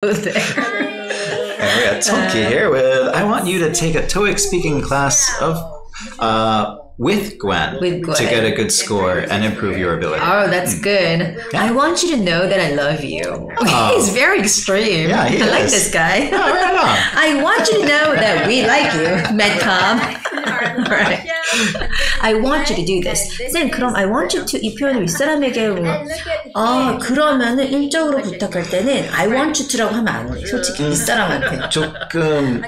And we got Toki here with, I want you to take a TOEIC speaking class with Gwen to get a good score and improve your ability. Oh, that's good. Yeah. I want you to know that I love you. He's very extreme. Yeah, he I is. like this guy. Oh, right on. I want you to know that we like you, Medcom. Right. I want you to do this. 쌤, 그럼 I want you to 이 표현을 윗사람에게 그러면은 일적으로 부탁할 때는 I want you to라고 하면 안 돼. 솔직히 윗사람한테. 조금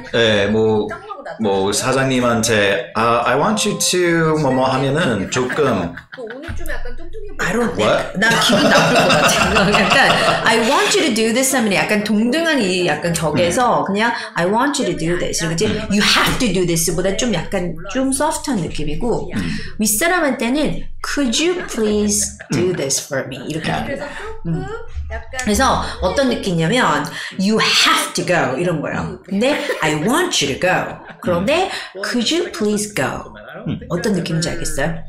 뭐 사장님한테 I want you to 뭐뭐 하면은 조금 오늘 좀 약간 뚱뚱해 보여. I don't think. 나 기분 나쁠 것 같아. 약간 I want you to do this 하면 약간 동등한 이 약간 격에서 그냥 I want you to do this. 그리고 이제 you have to do this보다 좀 약간 좀 소프트한 느낌이고 윗사람한테는 could you please do this for me 이렇게 합니다. 그래서 어떤 느낌이냐면 you have to go 이런 거예요. 근데 I want you to go. 그런데 could you please go? 어떤 느낌인지 알겠어요?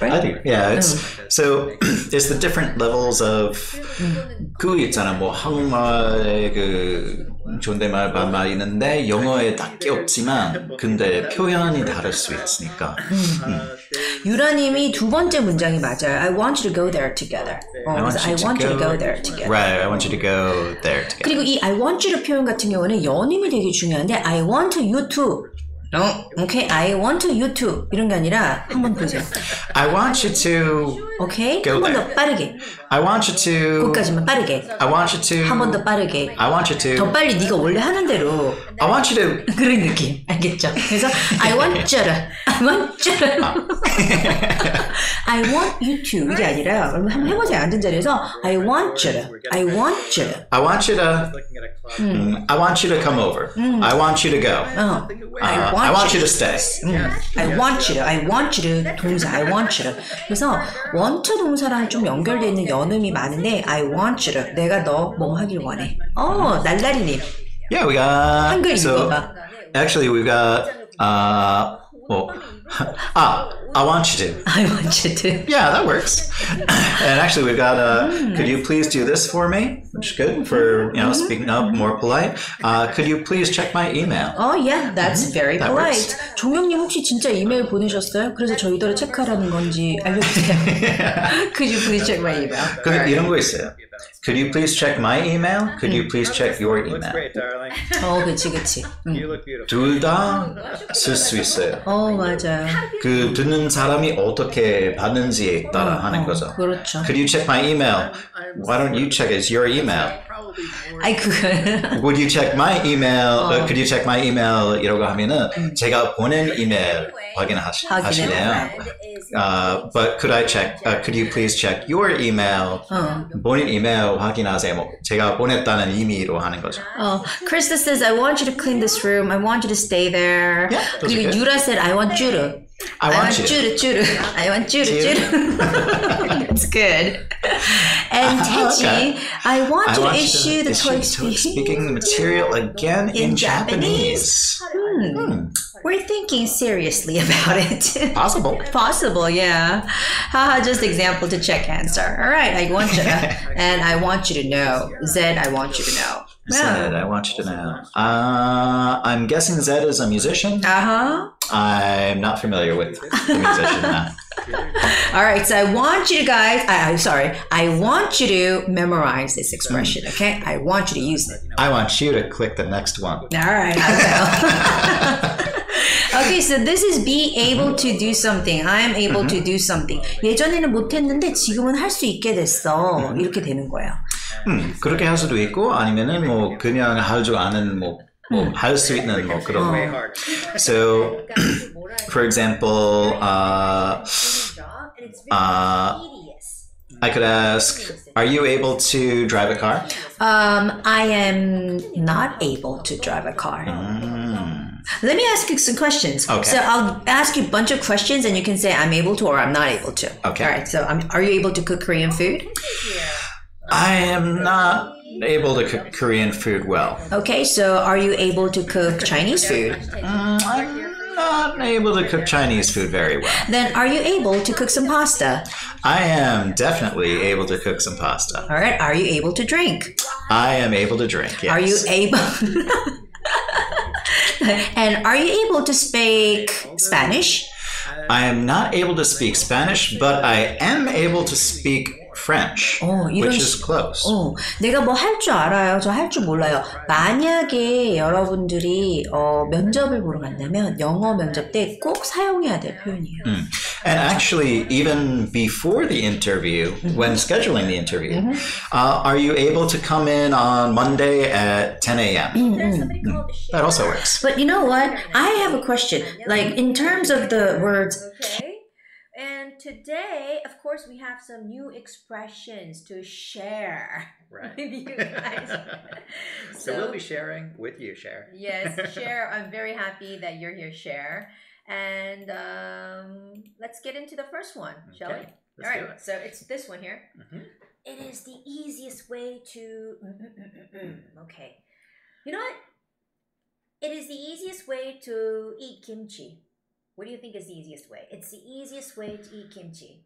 Right? I do. Yeah, so it's the different levels of 그 있잖아 뭐 한국말의 그 존댓말 반말 있는데 영어에 닿게 없지만 근데 표현이 다를 수 있으니까. 유라님이 두 번째 문장이 맞아요. I want you to go there together. I want you to go there together. Right, I want you to go there together. 그리고 이 I want you to 표현 같은 경우는 연임이 되게 중요한데 I want you to. Okay, I want you to 이런 게 아니라 한번 보세요. I want you to okay, go 한 번 there. 더 빠르게. I want you to 거기까지만 빠르게. I want you to 한 번 더 빠르게. I want you to 더 빨리 네가 원래 하는 대로. I want you to 그런 느낌 알겠죠? 그래서 I want you to 이게 아니라 한번 해보세요. 앉은 자리에서 I want you to I want you to come over. I want you to go. I want you to stay. I want you to 동사 I want you to 그래서 want 동사랑 좀 연결되어 있는 연음이 많은데 I want you to 내가 너 뭐 하길 원해. 날라리님. Yeah, we got 한글 so 읽어봐. actually we've got I want you to. I want you to. Yeah, that works. And actually we've got could you please do this for me? Which is good for speaking up more polite. Could you please check my email? Oh yeah, that's very that polite. works. 종영님 혹시 진짜 이메일 보내셨어요? 그래서 저희들을 체크하라는 건지 알려주세요. Could you please check my email? 근데 이런 거 있어요. Could you please check my email? Could you please check your email? 그치. 둘 다 쓸 수 있어요. 맞아요. 그 듣는 사람이 어떻게 받는지에 따라 하는 거죠. 그렇죠. Could you check my email? Why don't you check it? It's your email. 아이 그거. Would you check my email? Could you check my email? 이러고 하면은 제가 보낸 이메일 확인하시네요. But could I check? Could you please check your email? 본인 이메일 확인하세요. 제가 보냈다는 의미로 하는 거죠. Krista says, I want you to clean this room. I want you to stay there. Yeah, 그리고 유라 said, I want you to. I want you to. I want you to. That's good. And Teji, I want you to issue the TOEIC speaking material again in Japanese. We're thinking seriously about it. Possible, yeah. Haha, just example to check answer. All right, I want you to. And I want you to know. Zed, I want you to know. Zed, I want you to know. I'm guessing Zed is a musician. I'm not familiar with the musician now. All right, so I want you to guys, I want you to memorize this expression, okay? I want you to use it. I want you to click the next one. All right, I will. Okay, so this is be able to do something. I am able to do something. 예전에는 못했는데 지금은 할 수 있게 됐어. 이렇게 되는 거예요. 그렇게 할 수도 있고 아니면은 뭐 그냥 할 줄 아는 할 수 있는 그런 거. So, for example, I could ask, are you able to drive a car? I am not able to drive a car. Let me ask you some questions. Okay. So I'll ask you a bunch of questions and you can say I'm able to or I'm not able to. Okay. All right, so are you able to cook Korean food? I am not able to cook Korean food well. Okay, so are you able to cook Chinese food? I'm not able to cook Chinese food very well. Then are you able to cook some pasta? I am definitely able to cook some pasta. All right, are you able to drink? I am able to drink, yes. Are you able? And are you able to speak Spanish? I am not able to speak Spanish, but I am able to speak French, which is close. 내가 뭐 할 줄 알아요. 저 할 줄 몰라요. 만약에 여러분들이 면접을 보러 간다면 영어 면접 때 꼭 사용해야 될 표현이에요. And actually, even before the interview, when scheduling the interview, are you able to come in on Monday at 10 a.m.? That also works. But you know what? I have a question. Like in terms of the words. Okay. And today, of course, we have some new expressions to share with you guys. So we'll be sharing with you, Cher. Yes, Cher. I'm very happy that you're here, Cher. And let's get into the first one, shall we? Let's do it. So it's this one here. It is the easiest way to... Okay. You know what? It is the easiest way to eat kimchi. What do you think is the easiest way? It's the easiest way to eat kimchi.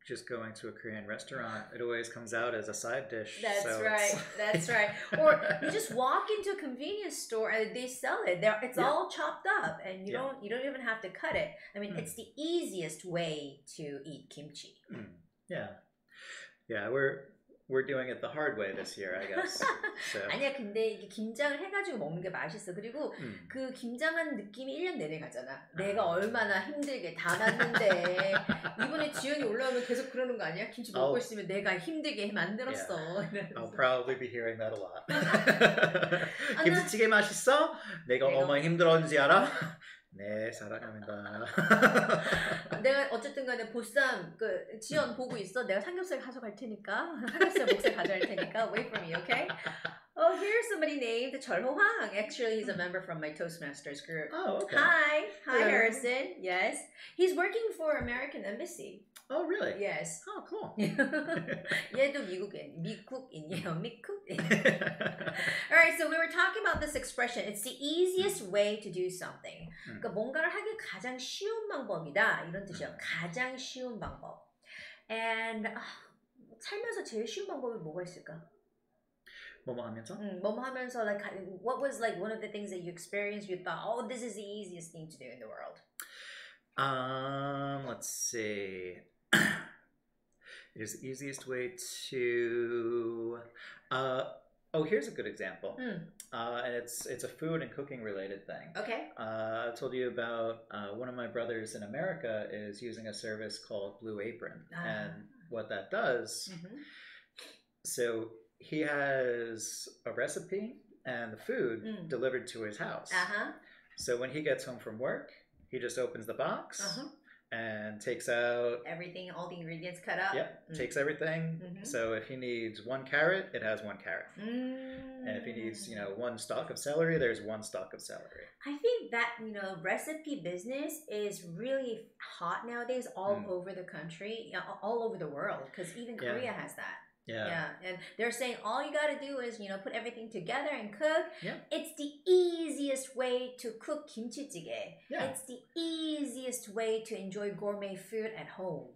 Just going to a Korean restaurant, it always comes out as a side dish. That's right. That's right. Or you just walk into a convenience store and they sell it. It's all chopped up, and you don't even have to cut it. I mean, it's the easiest way to eat kimchi. Yeah, we're doing it the hard way this year, I guess. So. 아니야, 근데 이게 김장을 해가지고 먹는 게 맛있어. 그리고 그 김장하는 느낌이 1년 내내 가잖아. 내가 얼마나 힘들게 다 놨는데 이번에 지연이 올라오면 계속 그러는 거 아니야? 김치 먹고 있으면 내가 힘들게 만들었어. Yeah. I'll probably be hearing that a lot. 김치찌개 맛있어? 내가 얼마나 힘들었는지 알아? 네, 사랑합니다. 내가 어쨌든 간에 보쌈 지연 보고 있어. 내가 삼겹살 가져갈 테니까. 삼겹살 목살 가져갈 테니까. Wait for me, okay? Oh, here's somebody named 절호황. Actually, he's a member from my Toastmasters group. Oh, okay. Hi, Harrison. Yes. He's working for American Embassy. Oh, really? Yes. Oh, cool. 얘도 미국인이에요. 미국인. All right, so we were talking about this expression. It's the easiest way to do something. 그러니까 뭔가를 하기 가장 쉬운 방법이다. 이런 뜻이에요. 가장 쉬운 방법. And 살면서 제일 쉬운 방법이 뭐가 있을까? 뭐뭐 하면서? 뭐뭐 하면서, like, what was like one of the things that you experienced? You thought, oh, this is the easiest thing to do in the world. Let's see. It is the easiest way to. Here's a good example. And it's a food and cooking related thing. Okay. I told you about one of my brothers in America is using a service called Blue Apron, and what that does. So he has a recipe and the food delivered to his house. So when he gets home from work, he just opens the box and takes out everything, all the ingredients cut up. Yep, takes everything. So if he needs 1 carrot, it has 1 carrot. And if he needs, 1 stalk of celery, there's 1 stalk of celery. I think that, recipe business is really hot nowadays all over the country, all over the world, because even Korea has that. Yeah, and they're saying all you gotta do is, put everything together and cook. It's the easiest way to cook kimchi-jjigae. It's the easiest way to enjoy gourmet food at home.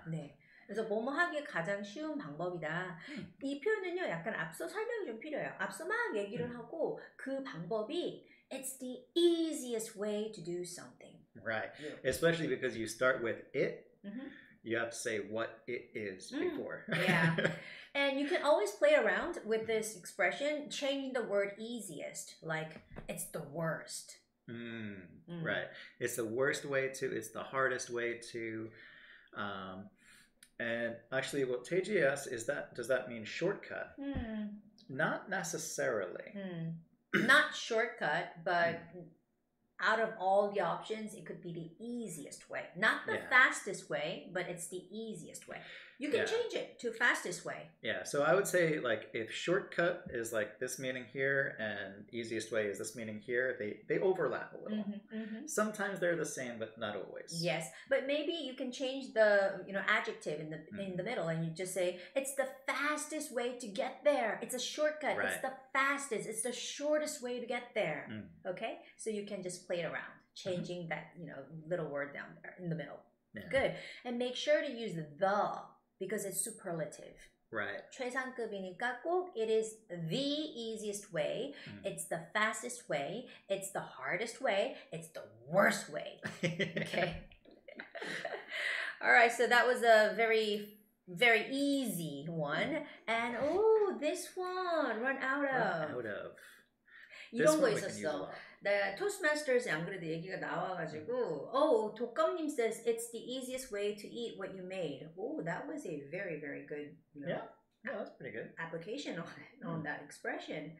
네. 그래서 뭐뭐 하기에 가장 쉬운 방법이다. 이 표현은요, 약간 앞서 설명이 좀 필요해요. 앞서 막 얘기를 하고 그 방법이 it's the easiest way to do something. Right. Especially because you start with it. You have to say what it is before. Yeah. And you can always play around with this expression, changing the word easiest, like it's the worst. Right. It's the worst way to, it's the hardest way to, and actually what Taiji asks is does that mean shortcut? Not necessarily. Not shortcut, but out of all the options, it could be the easiest way. Not the fastest way, but it's the easiest way. You can change it to fastest way. Yeah, so I would say, like, if shortcut is like this meaning here and easiest way is this meaning here, they overlap a little. Sometimes they're the same, but not always. Yes, but maybe you can change the adjective in the middle, and you just say it's the fastest way to get there. It's a shortcut. Right. It's the fastest. It's the shortest way to get there. Okay, so you can just play around, changing that little word down there in the middle. Good, and make sure to use the because it's superlative. Right. 최상급이니까 꼭 it is the easiest way, it's the fastest way, it's the hardest way, it's the worst way. Okay. All right, so that was a very easy one. And oh, this one, run out of. 이런 거 있었어. 네, 토스트마스터즈에 안 그래도 얘기가 나와가지고 독감님 says it's the easiest way to eat what you made. Oh, that was a very good yeah, that's pretty good application on that expression.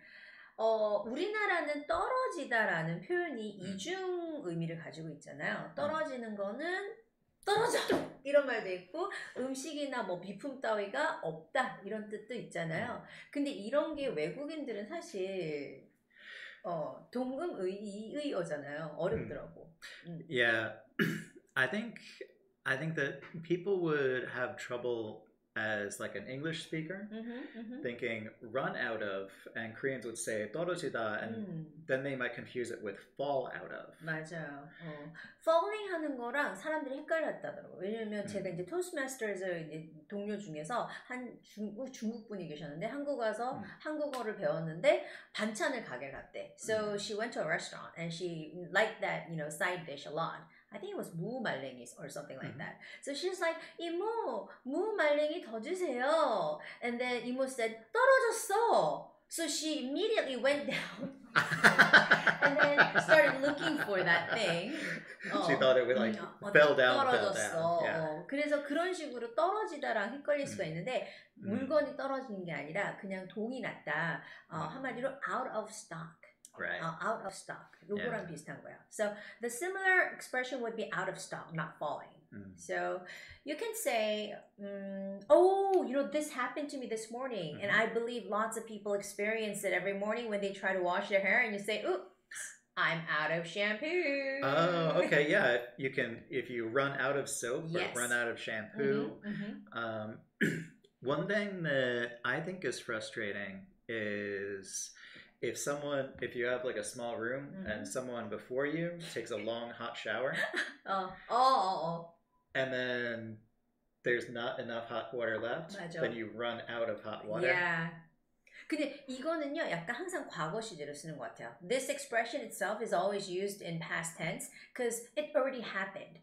우리나라는 떨어지다라는 표현이 이중 의미를 가지고 있잖아요. 떨어지는 거는 떨어져 이런 말도 있고 음식이나 뭐 비품 따위가 없다 이런 뜻도 있잖아요. 근데 이런 게 외국인들은 사실 동음의어잖아요. 어렵더라고. Yeah, I think that people would have trouble as like an English speaker thinking run out of, and Koreans would say 떨어지다, and then they might confuse it with fall out of. 맞아요. falling 하는 거랑 사람들이 헷갈렸다더라고요. 왜냐면 제가 이제 토스트마스터즈 이제 동료 중에서 한 중국 분이 계셨는데 한국 와서 한국어를 배웠는데 반찬을 가게 갔대. So she went to a restaurant and she liked that, side dish a lot. I think it was 무말랭이 or something like that. So she's like, 이모, 무말랭이 더 주세요. And then 이모 said, 떨어졌어. So she immediately went down and then started looking for that thing. She thought it would like fell down. 떨어졌어. 그래서 그런 식으로 떨어지다랑 헷갈릴 수가 있는데 물건이 떨어지는 게 아니라 그냥 동이 났다. 한마디로 out of stock. Right. Out of stock. 요거랑 비슷한 거야. So the similar expression would be out of stock, not falling. So you can say, this happened to me this morning, and I believe lots of people experience it every morning when they try to wash their hair, and you say, oops, I'm out of shampoo. Oh, okay, yeah. You can, if you run out of soap or run out of shampoo. One thing that I think is frustrating is if you have like a small room and someone before you takes a long hot shower and then there's not enough hot water left, then you run out of hot water. Yeah. 근데 이거는요 약간 항상 과거 시제로 쓰는 것 같아요. This expression itself is always used in past tense because it already happened.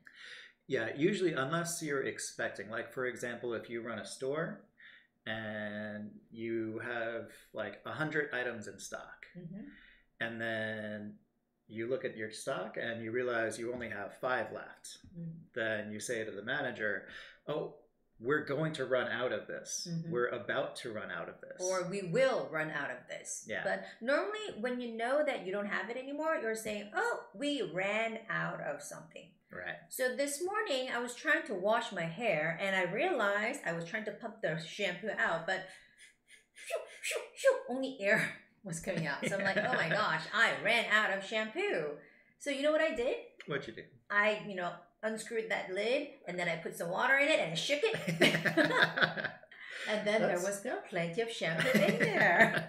Yeah, usually unless you're expecting, like for example, if you run a store and you have like 100 items in stock, and then you look at your stock and you realize you only have 5 left, then you say to the manager, oh, we're going to run out of this. We're about to run out of this. Or we will run out of this. Yeah. But normally when you know that you don't have it anymore, you're saying, oh, we ran out of something. Right. So this morning, I was trying to wash my hair, and I realized I was trying to pump the shampoo out, but only air was coming out. So I'm like, oh my gosh, I ran out of shampoo. So you know what I did? What'd you do? I, unscrewed that lid, and then I put some water in it, and I shook it. And then there was plenty of shampoo in there.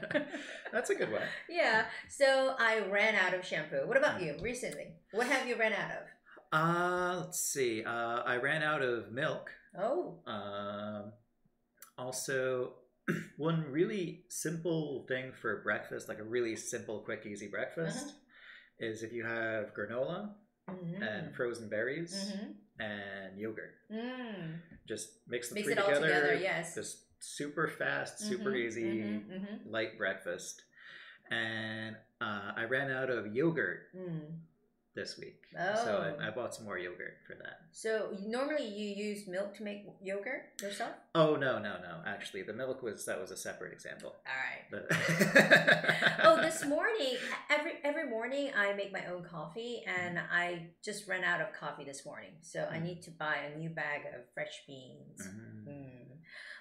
That's a good one. Yeah. So I ran out of shampoo. What about you recently? What have you ran out of? Let's see. I ran out of milk. Oh. Also, one really simple thing for breakfast, like a really simple, quick, easy breakfast, is if you have granola and frozen berries and yogurt. Just mix the three together. Together, yes. Just super fast, super easy, light breakfast. And I ran out of yogurt this week. Oh. So I bought some more yogurt for that. So normally you use milk to make yogurt yourself? Oh, no. Actually, the milk was a separate example. All right. This morning, every morning I make my own coffee, and I just ran out of coffee this morning. So I need to buy a new bag of fresh beans.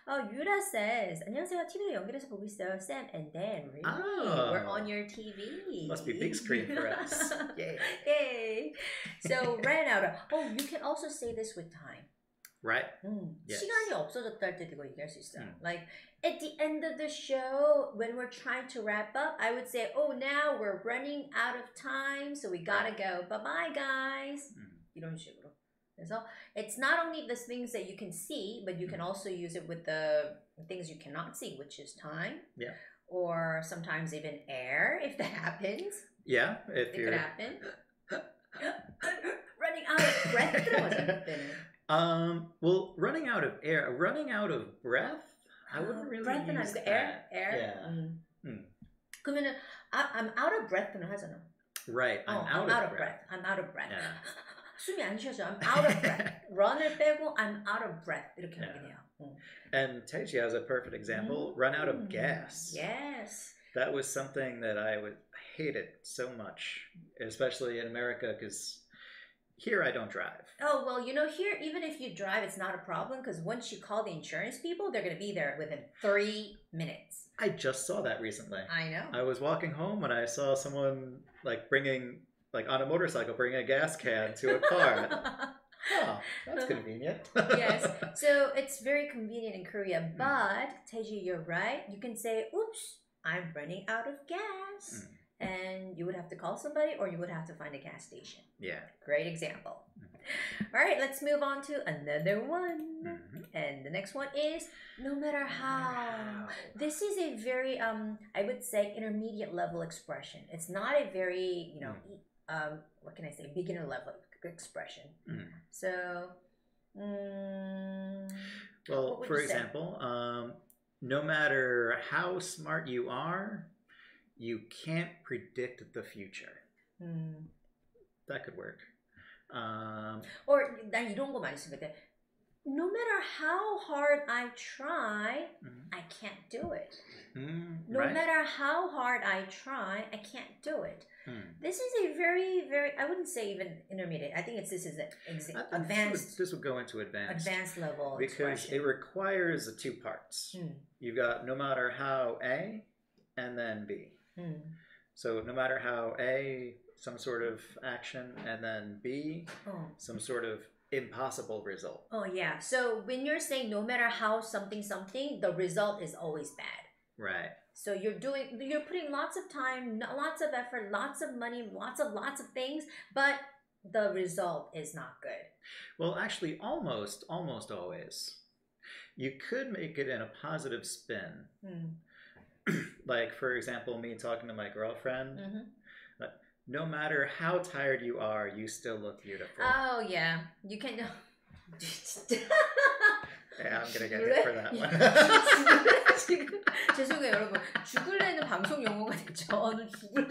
Yuda says, 안녕하세요. TV로 연결해서 보고 있어요. Sam and Dan, really? Oh. We're on your TV. Must be big screen for us. Yay. Yay. So ran out of. You can also say this with time. Right. Yes. 시간이 없어졌다 할 때도 이거 얘기할 수 있어요. Like at the end of the show, when we're trying to wrap up, I would say, now we're running out of time, so we gotta go. Bye-bye, guys. 이런 식으로. 그래서 it's not only the things that you can see, but you can also use it with the things you cannot see, which is time. Yeah. Or sometimes even air, if that happens. Yeah, if it could happen. Running out of breath. Well, running out of air, running out of breath. I wouldn't really use that. air. Yeah. 그러면은 I'm out of breath는 하잖아. Right. I'm out of breath. I'm out of breath. Yeah. 숨이 안 쉬어져. I'm out of breath. run을 빼고 I'm out of breath 이렇게 하긴 해요. And Taiji has a perfect example. Run out of gas. Yes. That was something that I hated so much, especially in America, because here I don't drive. Oh, well, you know, here, even if you drive, it's not a problem, because once you call the insurance people, they're going to be there within 3 minutes. I just saw that recently. I know. I was walking home and I saw someone bringing on a motorcycle, bringing a gas can to a car. Oh, that's convenient. Yes, so it's very convenient in Korea, but Taiji, you're right. You can say, oops, I'm running out of gas. And you would have to call somebody or you would have to find a gas station. Yeah. Great example. All right, let's move on to another one. And the next one is no matter how. This is a very, I would say, intermediate level expression. It's not a very, you know, what can I say, beginner level expression. So, well, for example, no matter how smart you are, you can't predict the future. That could work. Or 난 이런 거 많이 쓰거든. No matter how hard I try, I can't do it. No matter how hard I try, I can't do it. This is a very, very, I wouldn't say even intermediate. I think this is an advanced. This would go into advanced level because expression. it requires the two parts. You've got no matter how A, and then B. So no matter how A, some sort of action, and then B, some sort of impossible result. Oh yeah. So when you're saying no matter how something, the result is always bad. Right. So you're putting lots of time, lots of effort, lots of money, lots of things, but the result is not good. Well, actually, almost always. You could make it in a positive spin. Like, for example, me talking to my girlfriend. No matter how tired you are, you still look beautiful. Oh, yeah. You can... Yeah, I'm gonna get hit for that one. 죄송해요, 여러분. 죽을래는 방송 용어가 됐죠. 너 죽을래.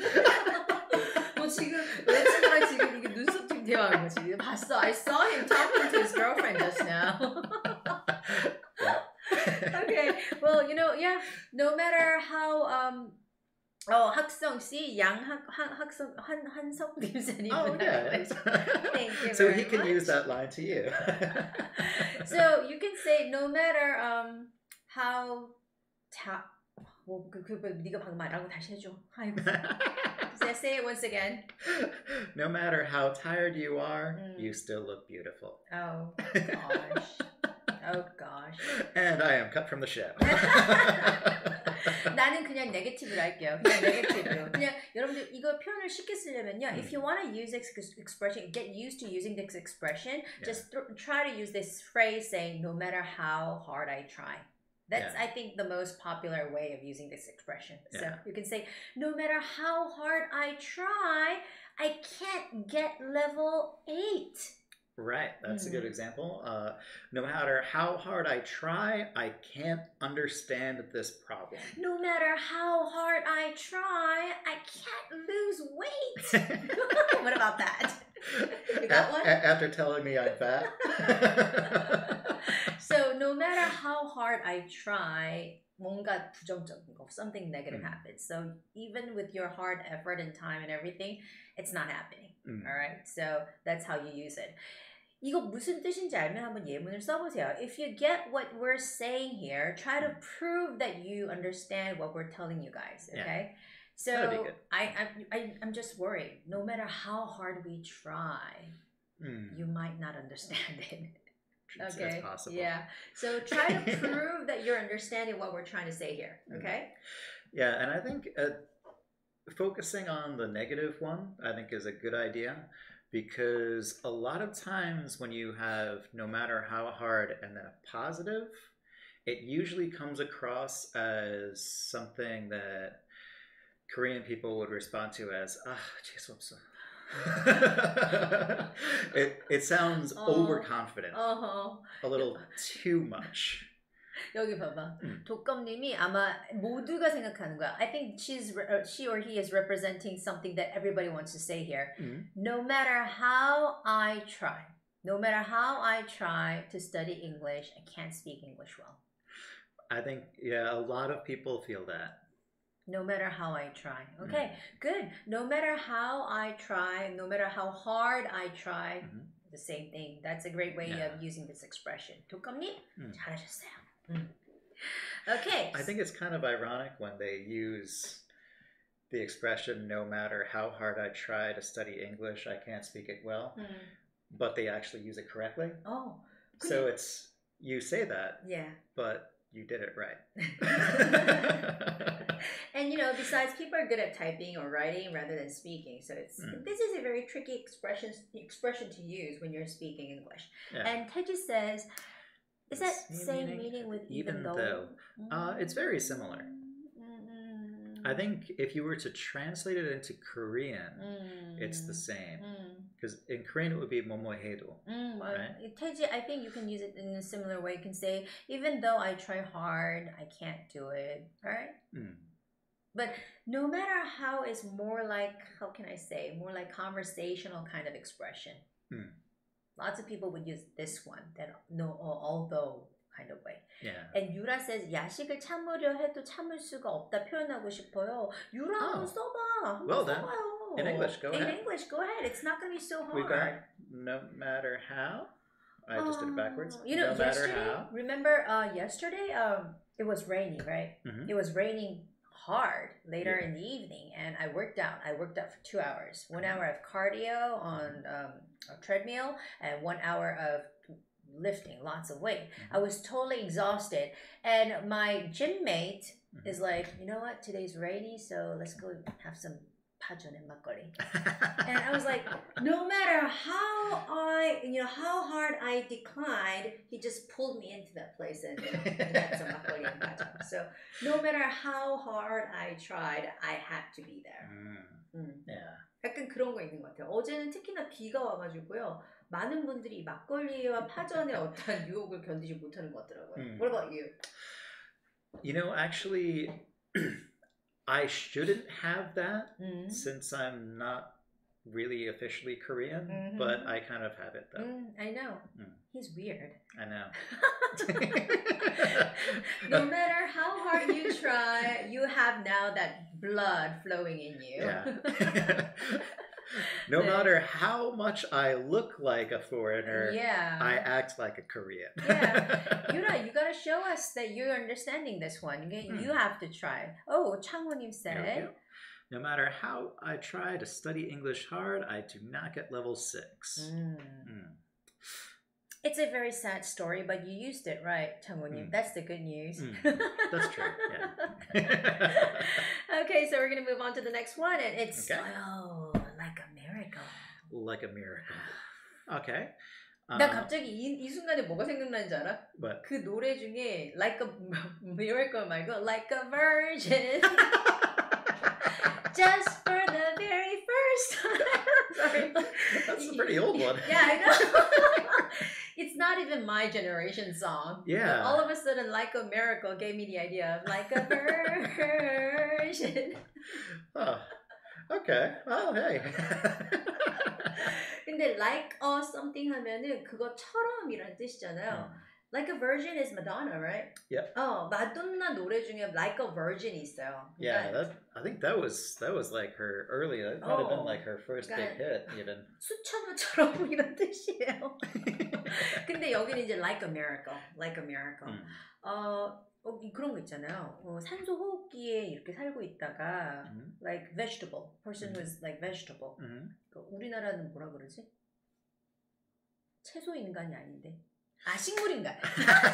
너 지금 여자친구랑 지금 이게 눈썹 지금 대화하는 거지. 봤어. I saw him talking to his girlfriend just now. Okay. Well, you know, yeah. No matter how 학성 씨, 학성 한석님 사님. Oh yeah. Thank you. So very he can much. use that line to you. So you can say no matter how 네가 방금 말한 거 다시 해줘. 아이고. Say it once again. No matter how tired you are, you still look beautiful. Oh gosh. Oh gosh. And I am cut from the show. 나는 그냥 네거티브로 할게요. 그냥 네거티브로. 그냥 여러분들 이거 표현을 쉽게 쓰려면요. If you want to use this expression, get used to using this expression. Just try to use this phrase saying, no matter how hard I try. That's, I think, the most popular way of using this expression. So you can say, no matter how hard I try, I can't get level 8. Right, that's a good example. No matter how hard I try, I can't understand this problem. No matter how hard I try, I can't lose weight. What about that? You got one? After telling me I'm fat? So no matter how hard I try, 뭔가 부정적인 거, something negative happens. So even with your hard effort and time and everything, it's not happening. All right, so that's how you use it. 이거 무슨 뜻인지 알면 한번 예문을 써보세요. If you get what we're saying here, try to prove that you understand what we're telling you guys. Okay, so I'm just worried. No matter how hard we try, you might not understand it. Okay. That's possible. Yeah. So try to prove that you're understanding what we're trying to say here. Okay. Yeah, and I think focusing on the negative one, I think, is a good idea, because a lot of times when you have no matter how hard and then a positive, it usually comes across as something that Korean people would respond to as 재수없어. It sounds overconfident. A little too much. 여기 봐봐. 독감님이 아마 모두가 생각하는 거야. I think she or he is representing something that everybody wants to say here. No matter how I try to study English, I can't speak English well. I think, yeah, a lot of people feel that. No matter how I try. Okay, good. No matter how I try, no matter how hard I try, the same thing. That's a great way of using this expression. 독감님, 잘하셨어요. Okay. I think it's kind of ironic when they use the expression, no matter how hard I try to study English, I can't speak it well, but they actually use it correctly. Oh. So it's, you say that, but you did it right. And besides, people are good at typing or writing rather than speaking. So this is a very tricky expression to use when you're speaking English. Yeah. And Teji says, is that same meaning with even though? It's very similar. I think if you were to translate it into Korean, it's the same. Because in Korean it would be 뭐뭐해도. Right? Teji, I think you can use it in a similar way. You can say, even though I try hard, I can't do it. Right? But no matter how is more like, how can I say, more like conversational kind of expression. Lots of people would use this one, that no, although kind of way. Yeah. And Yura says, 야식을 참으려 해도 참을 수가 없다 표현하고 싶어요. Yura, 한번 써봐. Well then, in English, go ahead. In English, go ahead. It's not going to be so hard. We got no matter how. I just did it backwards. No matter how. Remember yesterday, it was raining, right? It was raining hard later in the evening, and I worked out. I worked out for 2 hours. 1 hour of cardio on a treadmill and 1 hour of lifting lots of weight. I was totally exhausted, and my gym mate is like, you know what, today's rainy, so let's go have some pajon and makgeolli. And I was like, no matter how hard I declined, he just pulled me into that place and had some makgeolli and pajon. So no matter how hard I tried, I had to be there. Yeah. 약간 그런 거 있는 것 같아요. 어제는 특히나 비가 와가지고요. 많은 분들이 막걸리와 파전의 어떤 유혹을 견디지 못하는 것 같더라고요. What about you? You know, actually, I shouldn't have that since I'm not really officially Korean, but I kind of have it though. I know. He's weird. I know. No matter how hard you try, you have now that blood flowing in you. Yeah. No matter how much I look like a foreigner, I act like a Korean. Yeah. Yura, you gotta show us that you're understanding this one. You have to try. Oh, 창호님 said, no matter how I try to study English hard, I do not get level 6. It's a very sad story, but you used it right, 창호님. That's the good news. That's true, yeah. Okay, so we're going to move on to the next one, and it's, like a miracle. Like a miracle. Okay. 나 갑자기 이 순간에 뭐가 생각나는지 알아? What? 그 노래 중에 like a miracle 말고 like a virgin. Just for the very first time. Sorry. That's a pretty old one. Yeah, I know. It's not even my generation song. Yeah. But all of a sudden, like a miracle gave me the idea of like a virgin. Oh, okay. Well, hey. 근데 like a something 하면은 그것처럼이란 뜻이잖아요. Like a Virgin is Madonna, right? Yep. 마돈나 노래 중에 Like a Virgin 있어요. Yeah, I think that was like her early. That might have been like her first big hit, even. 수천우처럼 이런 뜻이에요. 근데 여기는 이제 Like a Miracle, Like a Miracle. 그런 거 있잖아요. 산소 호흡기에 이렇게 살고 있다가 like vegetable, person who's like vegetable. 우리나라는 뭐라 그러지? 채소 인간이 아닌데. 식물인간.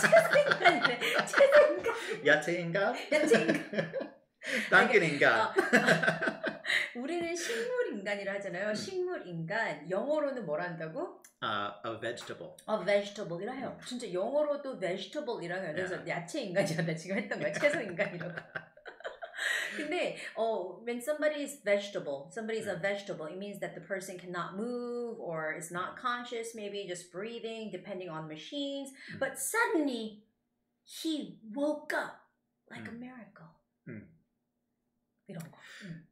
채소인간이네. 채소인간. 야채인간? 야채인간? 당근인간. 우리는 식물인간 인간이라 하잖아요. 식물 인간. 영어로는 뭘 한다고? A vegetable. A vegetable이라 해요. 진짜 영어로도 vegetable이라 해요. 그래서 야채 인간이란다 지금 했던 거야. 채소 인간이라고. 근데 when somebody is vegetable, somebody is a vegetable, it means that the person cannot move or is not conscious, maybe just breathing, depending on machines. But suddenly, he woke up like a miracle. 이런 거.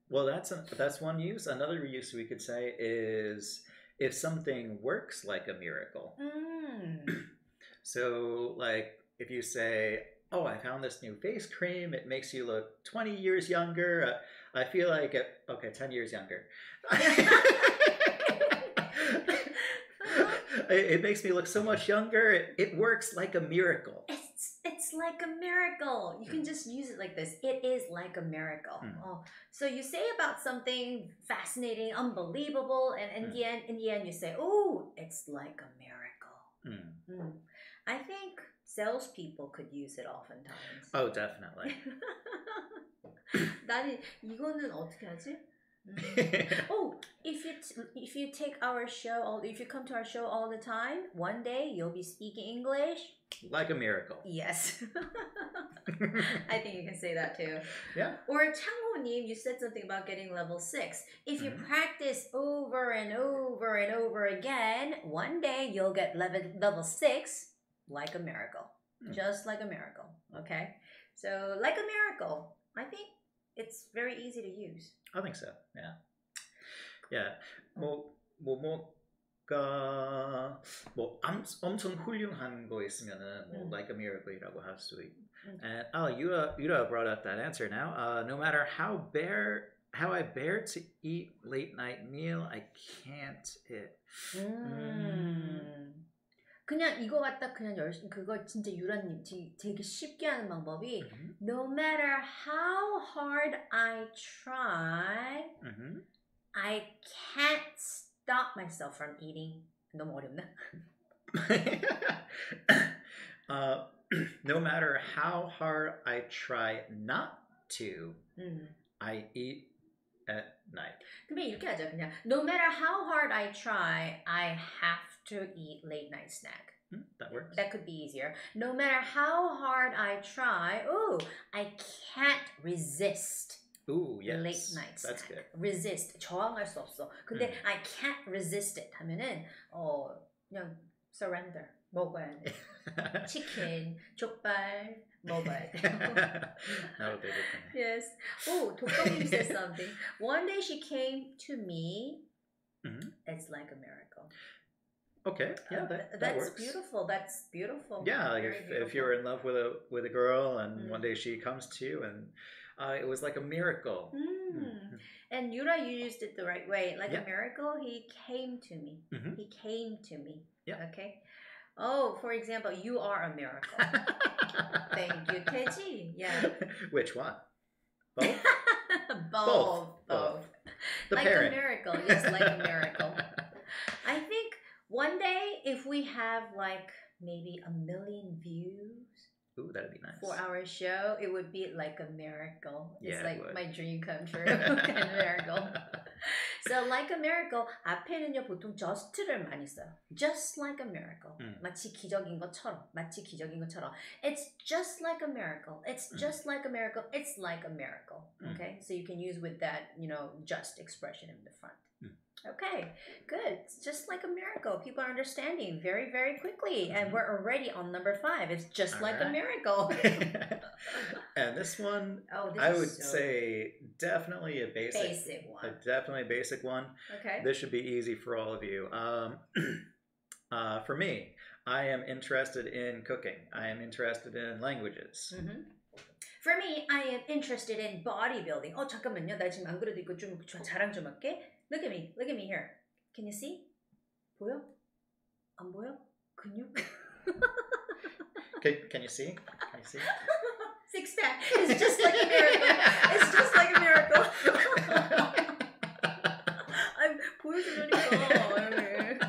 Well, that's one use. Another use we could say is if something works like a miracle. So, like, if you say, oh, I found this new face cream. It makes you look 20 years younger. I feel like, 10 years younger. It makes me look so much younger. It works like a miracle. It's like a miracle. You can just use it like this. It is like a miracle. So you say about something fascinating, unbelievable, and in the end you say, oh, it's like a miracle. I think salespeople could use it oftentimes. Oh, definitely. 나는 이거는 어떻게 하지? Oh, if you take our show, if you come to our show all the time, one day you'll be speaking English like a miracle. Yes. I think you can say that too. Yeah. Or 창호님, you said something about getting level 6. If you practice over and over and over again, one day you'll get level 6 like a miracle. Just like a miracle. Okay? So, like a miracle. I think it's very easy to use. I think so. Yeah. Yeah. 엄청 훌륭한 거 있으면은 like a miracle이라고 할 수 있고. And Yura brought up that answer now. No matter how I bear to eat late night meal, I can't eat. 그냥 이거 갖다 그냥 그거 진짜 유라님 되게 쉽게 하는 방법이 No matter how hard I try, I can't stop myself from eating. 너무 어렵나? No matter how hard I try not to, I eat at night. 그러면 이렇게 하자 그냥 No matter how hard I try, I have to eat late night snack. That works. That could be easier. No matter how hard I try, I can't resist. Ooh, yes. Late night snack. That's good. Resist. 저항할 수 없어. 근데 I can't resist it 하면은 그냥 surrender. 먹어야 돼. 치킨, 족발 먹어야 돼. That'll be good. Yes. 독감님 said something. One day she came to me. It's like a miracle. Okay, yeah, that works. Beautiful. That's beautiful. Yeah, like if you're in love with a girl and one day she comes to you and it was like a miracle. And Yura, you used it the right way. Like a miracle, he came to me. He came to me. Yeah. Okay. Oh, for example, you are a miracle. Thank you, 태지. Yeah. Which one? Both? Both. Like parent. a miracle. Yes, like a miracle. I think one day, if we have like maybe 1 million views, ooh, that'd be nice. For our show, it would be like a miracle. It's Yeah, like my dream come true kind of miracle. So like a miracle, 앞에는요 보통 just를 많이 써요. Just like a miracle. 마치 기적인 것처럼. It's just like a miracle. It's just like a miracle. It's like a miracle. Okay? So you can use with that, just expression in the front. Okay, good. It's just like a miracle. People are understanding very, very quickly. And we're already on number 5. It's just like a miracle. And this one, I would say definitely a basic one. Definitely a basic one. Okay. This should be easy for all of you. For me, I am interested in cooking. I am interested in languages. For me, I am interested in bodybuilding. 잠깐만요. 나 지금 안 그래도 이거 좀 자랑 좀 할게. Look at me here. Can you see? 보여? 안 보여? 근육? Can you see? Can you see? Six pack. It's just like a miracle. It's just like a miracle. 보여주려니까.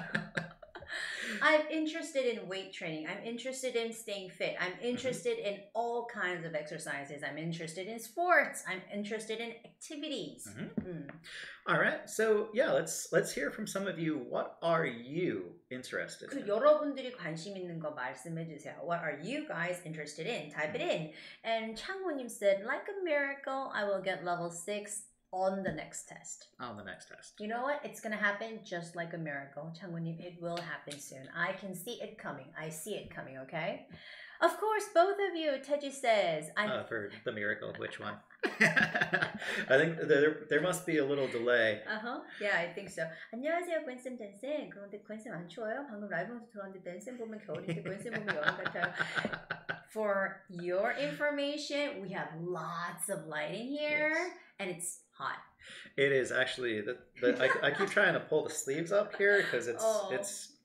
I'm interested in in weight training. I'm interested in staying fit. I'm interested in all kinds of exercises. I'm interested in sports. I'm interested in activities. All right. So yeah, let's hear from some of you. What are you interested in? 여러분들이 관심 있는 거 말씀해 주세요. What are you guys interested in? Type it in. And 창호님 said, like a miracle, I will get level 6 on the next test. On the next test. You know what? It's going to happen just like a miracle. 창호님, it will happen soon. I can see it coming. I see it coming, okay? Of course, both of you, Teji says. For the miracle, which one? I think there must be a little delay. Yeah, I think so. 안녕하세요, Gwen&댄 댄쌤. 그런데 Gwen&쌤 안 추워요? 방금 라이브에서 들었는데 댄쌤 보면 겨울인데 Gwen&쌤 보면 여름 같아요. For your information, we have lots of light in here, and it's hot. It is actually. I keep trying to pull the sleeves up here because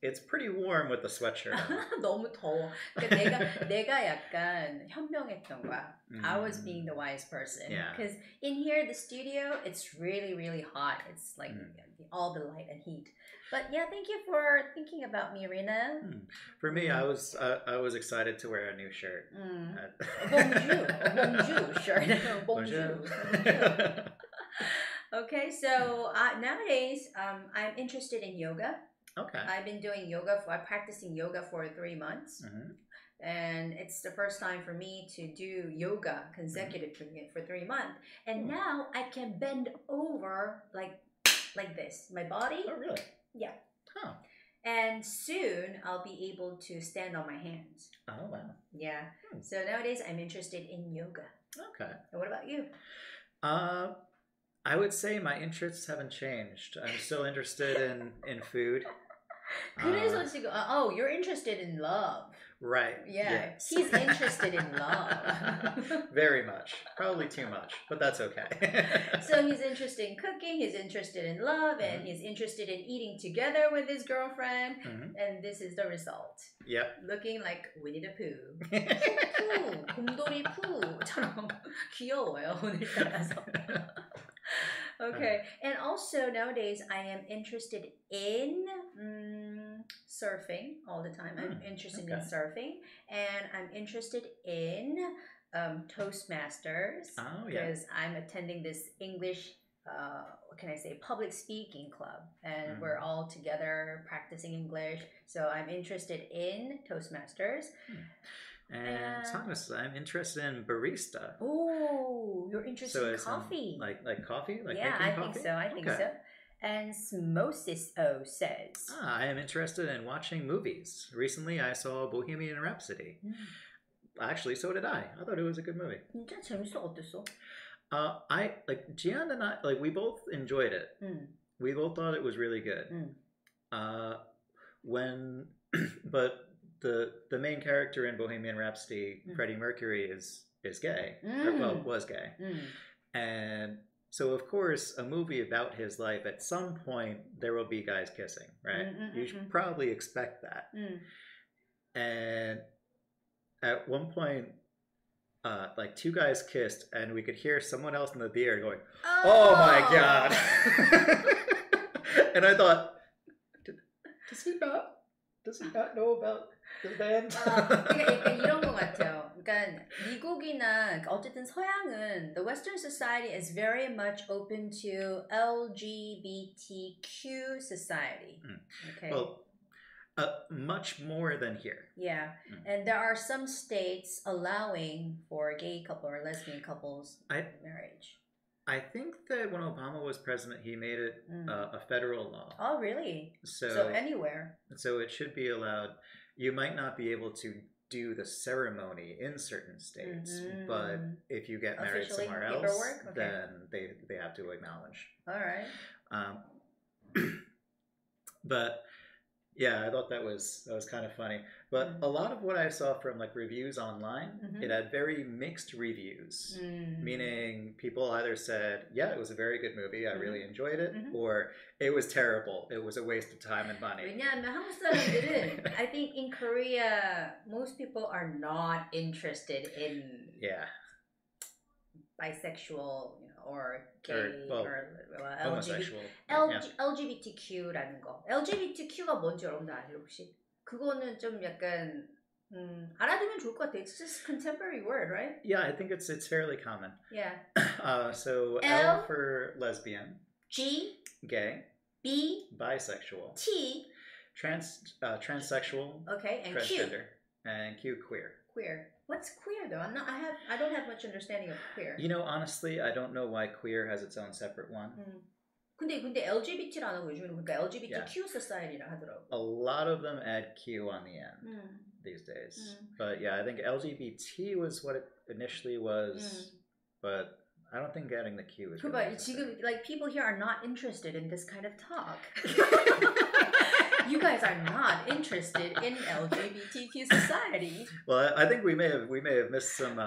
it's pretty warm with the sweatshirt on. 너무 더워. 그러니까 내가 약간 현명했던 거야. I was being the wise person. Because in here, the studio, it's really, really hot. It's like all the light and heat. But yeah, thank you for thinking about me, Rina. For me, I was excited to wear a new shirt. Bonjour shirt. Bonjour. Okay, so nowadays, I'm interested in yoga. Okay. I've been doing practicing yoga for 3 months. And it's the first time for me to do yoga consecutively for 3 months. And now I can bend over like this. My body. Oh, really? Yeah. Huh. And soon I'll be able to stand on my hands. Oh, wow. Yeah. So nowadays I'm interested in yoga. Okay. And what about you? I would say my interests haven't changed. I'm still interested in food. 그래서 지금 you're interested in love. Right. Yeah. Yes. He's interested in love. Very much. Probably too much, but that's okay. So he's interested in cooking, he's interested in love, and he's interested in eating together with his girlfriend. And this is the result. Yep. Looking like Winnie the Pooh. 푸, 곰돌이 푸처럼 귀여워요, 오늘따라서. Okay, and also nowadays I am interested in surfing all the time. I'm interested in surfing, and I'm interested in Toastmasters because I'm attending this English, what can I say, public speaking club, and we're all together practicing English. So I'm interested in Toastmasters. And Thomas, I'm interested in barista. Oh, you're interested in coffee. Like coffee? Like yeah, making I coffee? think so. I think so. And Smosis O says, I am interested in watching movies. Recently, I saw Bohemian Rhapsody. Actually, so did I. I thought it was a good movie. 진짜 재밌어. 어땠어? Jian and I, we both enjoyed it. We both thought it was really good. But the main character in Bohemian Rhapsody, Freddie Mercury, is gay. Or, was gay. And so, of course, a movie about his life, at some point, there will be guys kissing, right? You should probably expect that. And at one point, two guys kissed, and we could hear someone else in the theater going, "Oh my God!" And I thought, does he not know about the band? 그러니까 이런 것 같아요. 그러니까 미국이나 어쨌든 서양은 the Western society is very much open to LGBTQ society. Okay. Well, much more than here. Yeah, and there are some states allowing for gay couple or lesbian couples marriage. I think that when Obama was president, he made it a federal law. Oh, really? So anywhere. So it should be allowed. You might not be able to do the ceremony in certain states, but if you get married somewhere else, then they have to acknowledge. All right. But yeah, I thought that was kind of funny. But a lot of what I saw from reviews online, it had very mixed reviews. Meaning people either said, yeah, it was a very good movie, I really enjoyed it, or it was terrible, it was a waste of time and money. 왜냐하면 한국 사람들은 I think in Korea, most people are not interested in bisexual, or gay, or homosexual. LGBTQ라는 거. LGBTQ가 뭔지 여러분들 아세요 혹시? 그거는 좀 약간 알아두면 좋을 것 같아. It's just contemporary word, right? Yeah, I think it's fairly common. Yeah. So L L for lesbian, G gay, B bisexual, T transsexual, okay, and transgender, and Q queer. Queer. What's queer though? I don't have much understanding of queer. You know, honestly, I don't know why queer has its own separate one. 근데 LGBT를 안 하고 요즘에는 그러니까 LGBTQ society라 하더라고. A lot of them add Q on the end these days. But yeah, I think LGBT was what it initially was, but I don't think adding the Q is really 지금 like people here are not interested in this kind of talk. You guys are not interested in LGBTQ society. Well, I think we may have missed some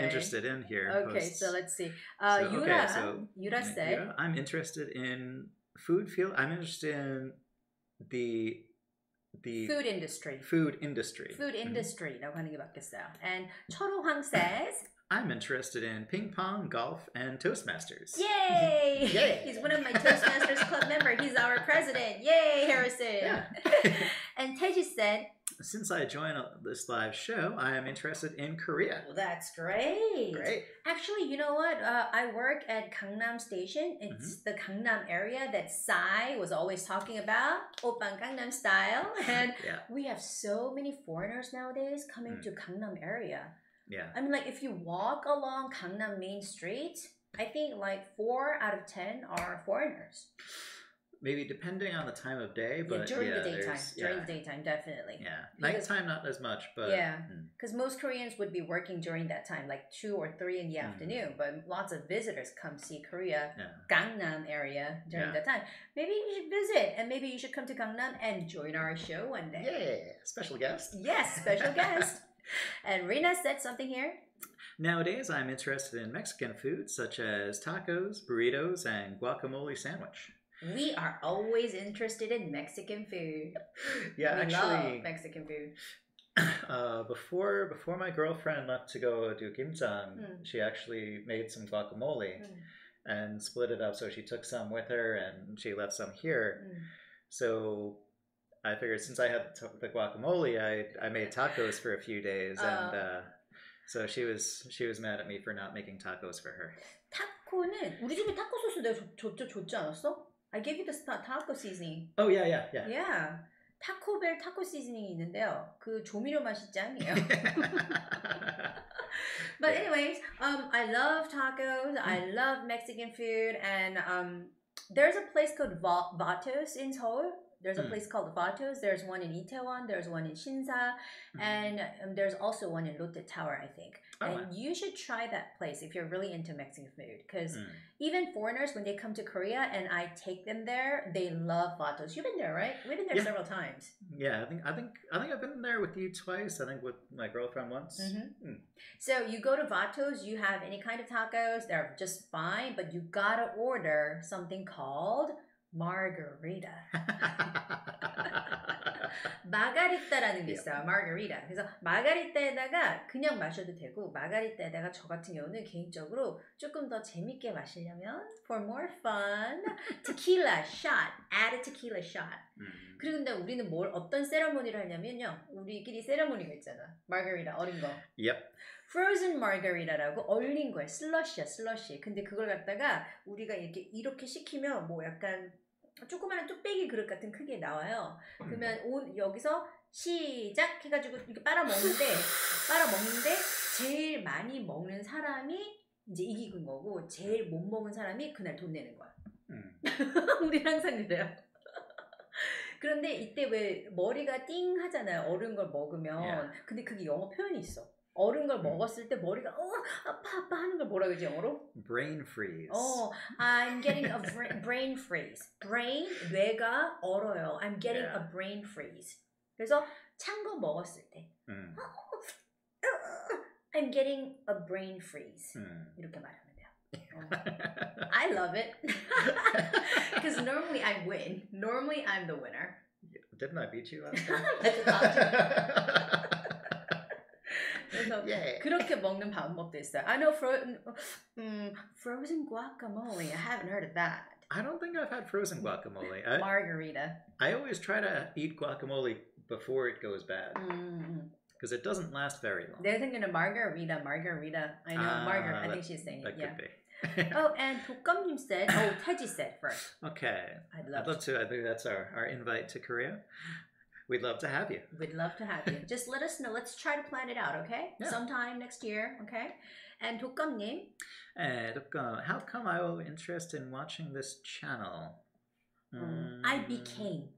interested in here. Okay, posts. so let's see. Yura said, I'm interested in food field. I'm interested in the food industry. Food industry. Food industry라고 하는 게 맞겠어요. And 초로황 says, I'm interested in ping pong, golf, and Toastmasters. Yay! Yay! He's one of my Toastmasters club member. He's our president. Yay, Harrison! Yeah. And Teji said, since I joined this live show, I am interested in Korea. Well, that's great. Great. Actually, you know what? I work at Gangnam Station. It's the Gangnam area that Psy was always talking about. Oppan Gangnam style. And we have so many foreigners nowadays coming to Gangnam area. Yeah. I mean, like, if you walk along Gangnam Main Street, I think like 4 out of 10 are foreigners. Maybe depending on the time of day, but during the daytime. During the daytime, definitely. Yeah. Nighttime, not as much, but... Yeah. Because most Koreans would be working during that time, like 2 or 3 in the afternoon. But lots of visitors come see Korea, Gangnam area during that time. Maybe you should visit, and maybe you should come to Gangnam and join our show one day. Yeah. Special guest. Yes, special guest. And Rina said something here. Nowadays, I'm interested in Mexican food such as tacos, burritos, and guacamole sandwich. We are always interested in Mexican food. Yeah, we love Mexican food. Before my girlfriend left to go do gimjang, she actually made some guacamole and split it up. So she took some with her and she left some here. So I figured since I had the guacamole, I made tacos for a few days, and so she was mad at me for not making tacos for her. 타코는 우리 집에 타코 소스 내가 줬지 않았어? I gave you the taco seasoning. Oh yeah. Yeah. 타코벨 타코 시즈닝이 있는데요. 그 조미료 맛이 짱이에요. But anyways, I love tacos. I love Mexican food, and there's a place called Vatos in Seoul. There's a place called Vatos. There's one in Itaewon. There's one in Shinsa. And there's also one in Lotte Tower, I think. And you should try that place if you're really into Mexican food. Because even foreigners, when they come to Korea and I take them there, they love Vatos. You've been there, right? We've been there several times. Yeah, I think I've been there with you twice. I think with my girlfriend once. So you go to Vatos, you have any kind of tacos. They're just fine. But you gotta order something called margarita. 마가리타라는 게 있어요. margarita. 그래서 마가리타에다가 그냥 마셔도 되고 마가리타에다가 저 같은 경우는 개인적으로 조금 더 재밌게 마시려면 for more fun, tequila shot. Add a tequila shot. 그리고 근데 우리는 어떤 세레모니를 하냐면요. 우리끼리 세레모니가 있잖아. margarita 얼린 거. Yep. frozen margarita라고 얼린 거예요. 슬러시야, 슬러시. 근데 그걸 갖다가 우리가 이렇게 시키면 뭐 약간 조그마한 뚝배기 그릇 같은 크기에 나와요. 그러면 여기서 시작 해가지고 이렇게 빨아먹는데 제일 많이 먹는 사람이 이제 이기는 거고 제일 못 먹은 사람이 그날 돈 내는 거야. 우리는 항상 그래요. 그런데 이때 왜 머리가 띵 하잖아요. 얼은 걸 먹으면. 근데 그게 영어 표현이 있어. 얼은 걸 먹었을 때 머리가 아파 하는 걸 뭐라 그러지 영어로? Brain freeze. I'm getting a brain freeze. Brain, 뇌가 얼어요. I'm getting a brain freeze. 그래서 찬 거 먹었을 때 I'm getting a brain freeze. 이렇게 말하면 돼요. I love it. Because normally I win. Normally I'm the winner. Didn't I beat you last time? 그래서 그렇게 먹는 방법도 있어요. I know frozen guacamole. I haven't heard of that. I don't think I've had frozen guacamole. Margarita. I always try to eat guacamole before it goes bad. Because it doesn't last very long. They're thinking of margarita. I know, Margaret. I think she's saying that it. Could be. Oh, and 독감님 said, Teji said first. Okay. I'd love to. I think that's our invite to Korea. We'd love to have you. We'd love to have you. Just let us know. Let's try to plan it out, okay? Yeah. Sometime next year, okay? And 독감님. 독감, how come I was interested in watching this channel? I became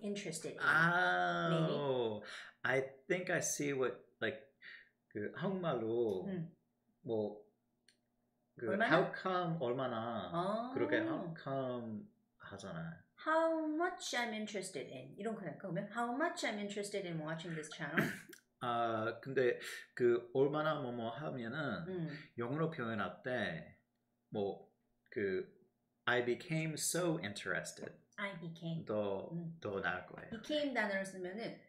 interested in. Oh, maybe? I think I see what, like, 그 한국말로 뭐 how come 얼마나 그렇게 how come 하잖아. How much I'm interested in. 이런 거 그러면 how much I'm interested in watching this channel. 근데 그 얼마나 뭐뭐 하면은 영어로 표현할 때 뭐 그 I became so interested. I became. 더 나을 거예요. became 단어를 쓰면은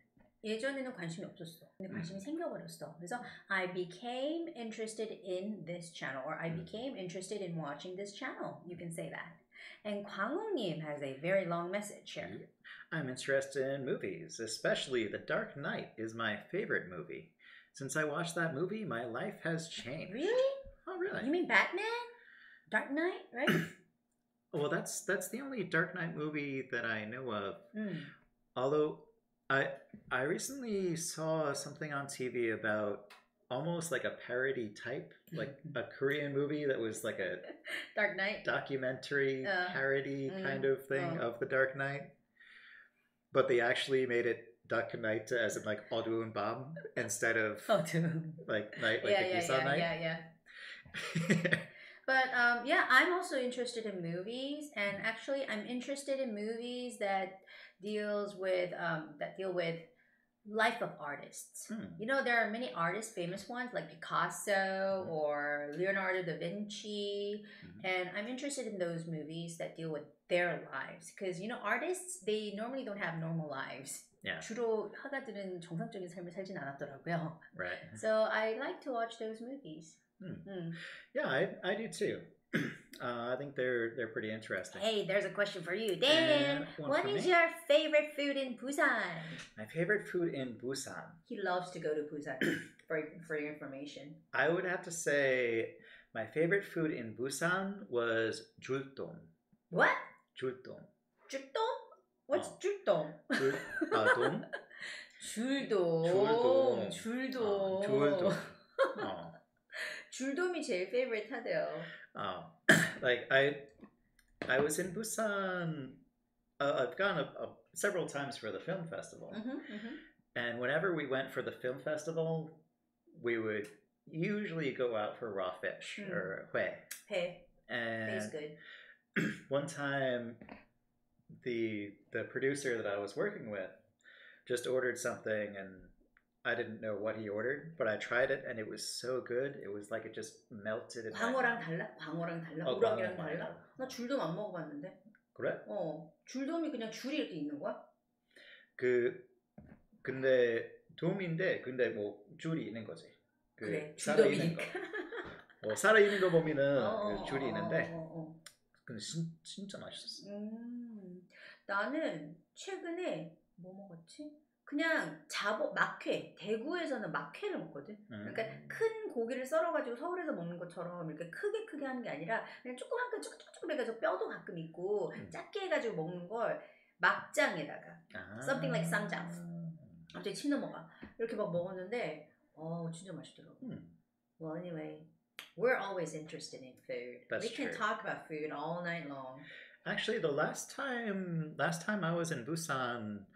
예전에는 관심이 없었어. 근데 관심이 생겨버렸어. 그래서 I became interested in this channel or I became interested in watching this channel. You can say that. And 광우님 has a very long message here. I'm interested in movies, especially The Dark Knight is my favorite movie. Since I watched that movie, my life has changed. Really? Oh, really? You mean Batman? Dark Knight, right? Well, that's the only Dark Knight movie that I know of. Although I recently saw something on TV about almost like a parody type, like a Korean movie that was like a Dark Knight documentary parody kind of thing of the Dark Knight. But they actually made it Dark Knight as in like 어두운 밤 instead of like night, like a Busan night. Yeah. But yeah, I'm also interested in movies, and actually I'm interested in movies that deal with life of artists. You know, there are many artists, famous ones like Picasso or Leonardo da Vinci, and I'm interested in those movies that deal with their lives, because you know, artists, they normally don't have normal lives. Yeah. 주로 화가들은 정상적인 삶을 살진 않았더라고요. Right. So I like to watch those movies. Yeah, I do too. I think they're pretty interesting. Hey, there's a question for you, Dan. What is your favorite food in Busan? My favorite food in Busan. He loves to go to Busan for your information. I would have to say my favorite food in Busan was jultong. What? jultong. jultong? What's jultong? 동? 줄돔. 줄돔. 줄돔이 제일 favorite 하대요. Like I was in Busan. I've gone several times for the film festival, and whenever we went for the film festival, we would usually go out for raw fish or 회. And He's good. One time, the producer that I was working with just ordered something, and I didn't know what he ordered, but I tried it, and it was so good. It was like it just melted in 광어랑 달라? 광어랑 달라? 우럭이랑 달라? 나 줄돔 안 먹어봤는데. 그래? 줄돔이 그냥 줄이 이렇게 있는 거야? 근데 돔인데 근데 뭐 줄이 있는 거지. 그래, 줄돔이니까. 살아 있는 거 보면은 줄이 있는데. 근데 진짜 맛있었어. 나는 최근에 뭐 먹었지? 그냥 막회. 대구에서는 막회를 먹거든. 그러니까 큰 고기를 썰어가지고 서울에서 먹는 것처럼 이렇게 크게 하는 게 아니라 그냥 조그맣게 쭉쭉쭉 해가지고 뼈도 가끔 있고 작게 해가지고 먹는 걸 막장에다가 something like 쌈장. 갑자기 침 넘어가. 이렇게 막 먹었는데 진짜 맛있더라고. Well, anyway, we're always interested in food. That's we can true. talk about food all night long. Actually, the last time I was in Busan,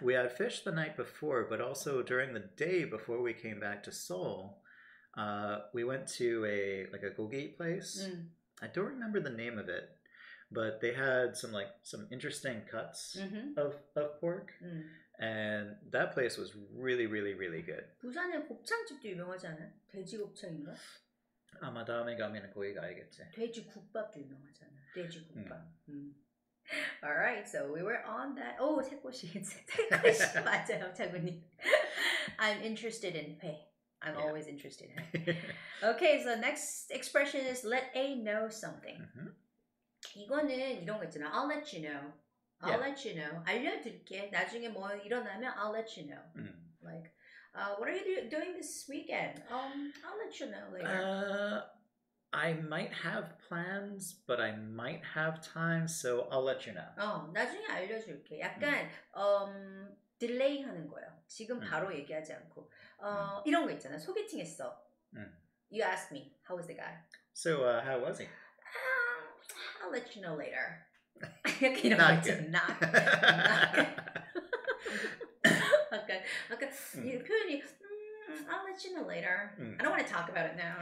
we had fish the night before, but also during the day before we came back to Seoul, we went to a gogi place. I don't remember the name of it, but they had some interesting cuts of pork, and that place was really, really, really good. 부산에 곱창집도 유명하지 않아요? 돼지 곱창인가? 아마 다음에 가면 거기 가야겠지. 돼지 국밥도 유명하잖아. 돼지 국밥. Alright, so we were on that. 새꼬시 맞아요, 장군님. I'm interested in 회. I'm always interested in. Okay, so next expression is let A know something. 이거는 이런 거 있잖아. I'll let you know. I'll let you know. 알려줄게. 나중에 뭐 일어나면 I'll let you know. Like, what are you doing this weekend? I'll let you know later. I might have plans, but I might have time, so I'll let you know. 나중에 알려줄게. 약간 딜레이 하는 거예요. 지금 바로 얘기하지 않고. 이런 거 있잖아. 소개팅 했어. You asked me, how was the guy? So, how was he? I'll let you know later. 이렇게 이런 거 있잖아. 아까 이 표현이 I'll let you know later. I don't want to talk about it now.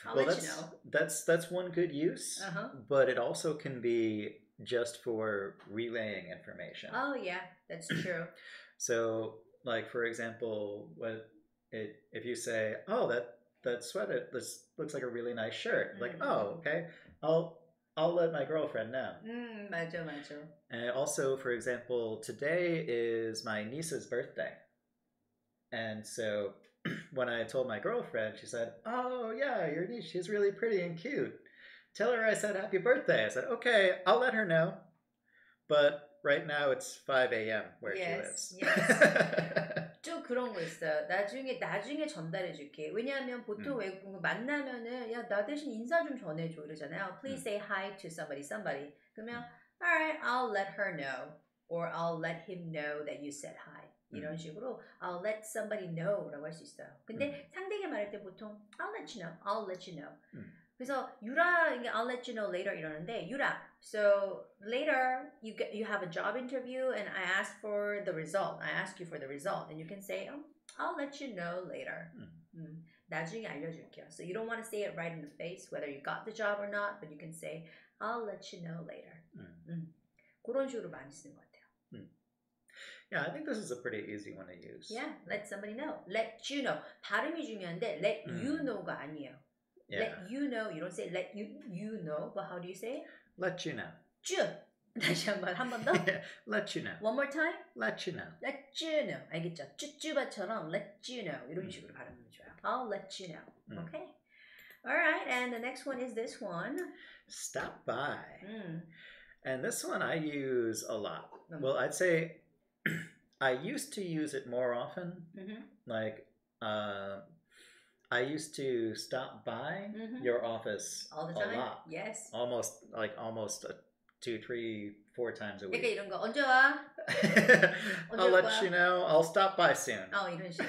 I'll let you know. That's one good use, but it also can be just for relaying information. Oh yeah, that's true. So, like for example, if you say, "Oh, that sweater, this looks like a really nice shirt," like, "Oh, okay, I'll let my girlfriend know." 맞아. And also, for example, today is my niece's birthday. And so when I told my girlfriend, she said, "Oh, yeah, your niece, she's really pretty and cute. Tell her I said happy birthday." I said, "Okay, I'll let her know. But right now it's 5 a.m. where she lives." Yes. 좀 그런 거 있어요. 나중에 전달해 줄게. 왜냐하면 보통 외국 만나면은 야, 나 대신 인사 좀 전해줘 이러잖아요. Please say hi to somebody. 그러면 alright, I'll let her know. Or I'll let him know that you said hi. 이런 식으로 I'll let somebody know라고 할 수 있어요. 근데 상대에게 말할 때 보통 I'll let you know. 그래서 유라 이게 I'll let you know later 이러는데 유라 so later you have a job interview and I ask for the result. I ask you for the result and you can say I'll let you know later. 나중에 알려줄게요. So you don't want to say it right in the face whether you got the job or not, but you can say I'll let you know later. 그런 식으로 많이 쓰는 것 같아요. Yeah, I think this is a pretty easy one to use. Yeah, let somebody know. Let you know. 발음이 중요한데 let you know가 아니에요. Yeah. Let you know. You don't say let you know, but how do you say it? Let you know. 쭈. 다시 한 번 더. Let you know. One more time. Let you know. Let you know. 알겠죠? 쭈쭈바처럼 let you know. 이런 식으로 발음하면 좋아요. I'll let you know. Okay. All right, and the next one is this one. Stop by. And this one I use a lot. Well, I'd say I used to use it more often. Like, I used to stop by your office all the time. A lot. Yes. Almost 2, 3, 4 times a week. 그러니까 이런 거 언제 와? I'll let you know. I'll stop by soon. 이런 식으로.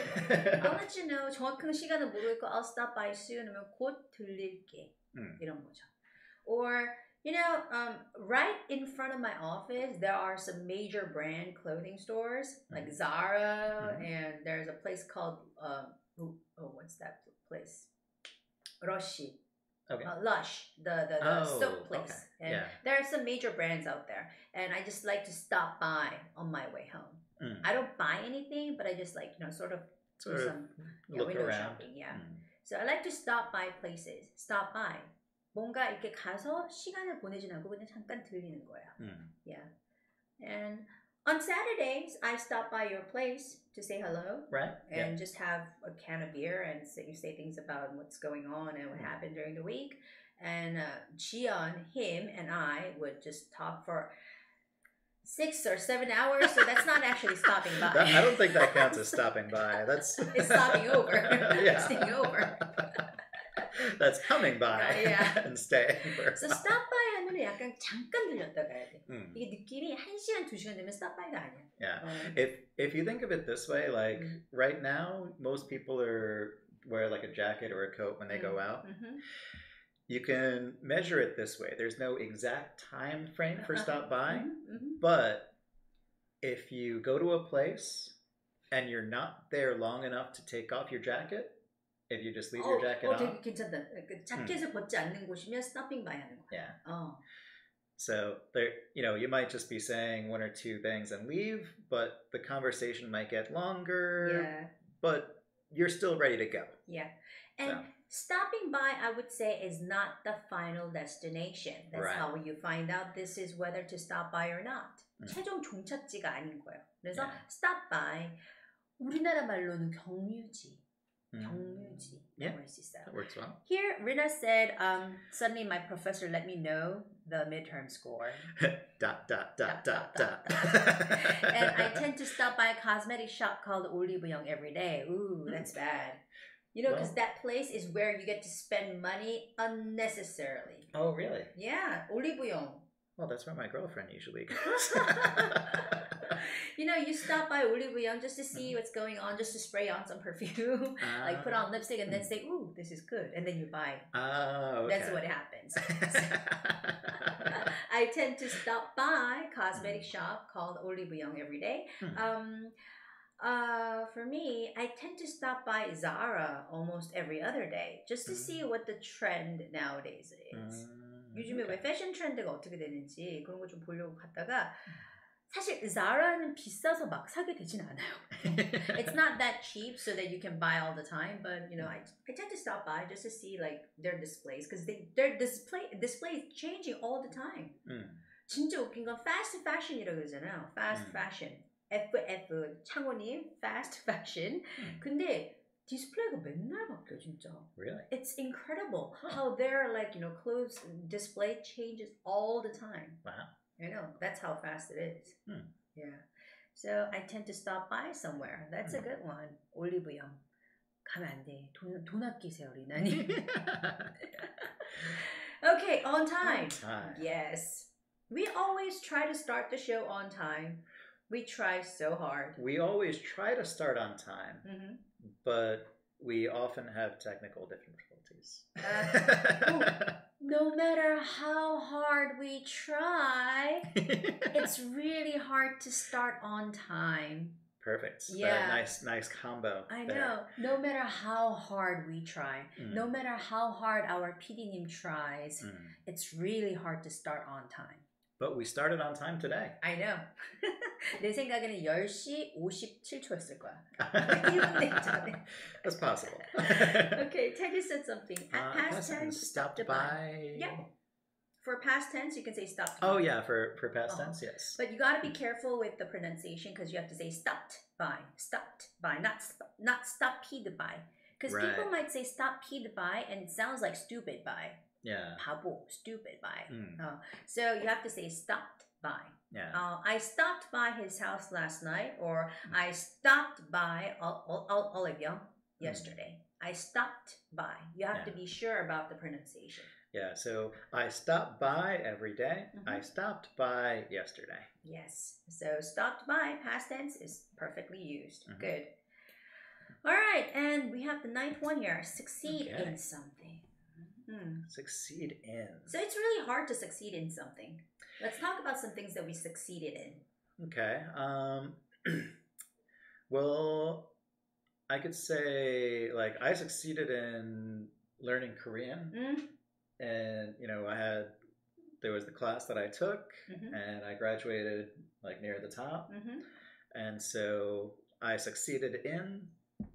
I'll let you know. 정확한 시간은 모르겠고 I'll stop by soon 하면 곧 들릴게. 이런 거죠. Or you know, right in front of my office, there are some major brand clothing stores like Zara, and there's a place called what's that place? Lush. Okay. Lush, the soap place. Okay. And there are some major brands out there, and I just like to stop by on my way home. I don't buy anything, but I just like sort of do some window shopping. Yeah. So I like to stop by places. Stop by. 뭔가 이렇게 가서 시간을 보내진 않고 그냥 잠깐 들리는 거야. Yeah. And on Saturdays, I stop by your place to say hello. Right. And just have a can of beer and you say things about what's going on and what happened during the week. And Jian, him, and I would just talk for 6 or 7 hours. So that's not actually stopping by. I don't think that counts as stopping by. That's it's stopping over. Staying over. That's coming by and staying. So stop by 하면 약간 잠깐 들렸다 가야 돼. 이게 느낌이 1시간, 2시간 되면 stop by가 아니야. Yeah. If you think of it this way, like right now, most people wear like a jacket or a coat when they go out. You can measure it this way. There's no exact time frame for stop by, but if you go to a place and you're not there long enough to take off your jacket, if you just leave your jacket on. 되게 괜찮다. 자켓을 벗지 않는 곳이면 stopping by 하는 거야. Yeah. So there, you might just be saying 1 or 2 things and leave, but the conversation might get longer. But you're still ready to go. Yeah. And stopping by, I would say, is not the final destination. That's how you find out this is whether to stop by or not. 최종 종착지가 아닌 거예요. 그래서 stop by, 우리나라 말로는 경유지. 경유지. Yeah, that works well. Here, Rina said, suddenly my professor let me know the midterm score. dot. And I tend to stop by a cosmetic shop called Olive Young every day. Ooh, that's bad. You know, because that place is where you get to spend money unnecessarily. Oh, really? Yeah, Olive Young. Well, that's where my girlfriend usually goes. You know, you stop by Olive Young just to see what's going on, just to spray on some perfume, like put on lipstick and then say, ooh, this is good. And then you buy. Oh, okay. That's what happens. I tend to stop by a cosmetic shop called Olive Young every day. For me, I tend to stop by Zara almost every other day just to see what the trend nowadays is. 요즘에 왜 패션 트렌드가 어떻게 되는지 그런 거 좀 보려고 갔다가 사실 Zara는 비싸서 막 사게 되진 않아요. It's not that cheap so that you can buy all the time, but you know, I tend to stop by just to see like their displays because their display is changing all the time. 진짜 웃긴 건 fast fashion이라고 그러잖아요. Fast fashion. FF 창호님 fast fashion. 근데 디스플레이가 맨날 바뀌어 진짜. Really? It's incredible how their like, you know, clothes display changes all the time. Wow. I know, that's how fast it is. Yeah. So I tend to stop by somewhere. That's a good one. Olive Young. 가면 안 돼. 돈 아끼세요, 리나님. Okay, on time. On time. Yes. We always try to start the show on time. We try so hard. We always try to start on time, but we often have technical difficulties. No matter how hard we try, it's really hard to start on time. Perfect. Yeah. Nice combo. I there. know. No matter how hard we try, no matter how hard our PD님 tries, it's really hard to start on time. But we started on time today. I know. 내 생각에는 10시 57초였을 거야. 1분 됐잖아. That's possible. Okay, Teddy said something. At past tense, stopped by. Yeah. For past tense, you can say stopped. Oh, yeah, for past tense, yes. But you got to be careful with the pronunciation because you have to say stopped by, not stopped by. Because people might say stopped by and it sounds like stupid by. Yeah. 바보, stupid by. So you have to say stopped by. Yeah. I stopped by his house last night, or I stopped by Olive Young yesterday. I stopped by. You have to be sure about the pronunciation. Yeah, so I stop by every day. I stopped by yesterday. Yes. So stopped by, past tense, is perfectly used. Good. All right, and we have the 9th one here. Succeed in something. Succeed in. So it's really hard to succeed in something. Let's talk about some things that we succeeded in. Okay. Well, I could say like I succeeded in learning Korean, and you know there was the class that I took, and I graduated like near the top, and so I succeeded in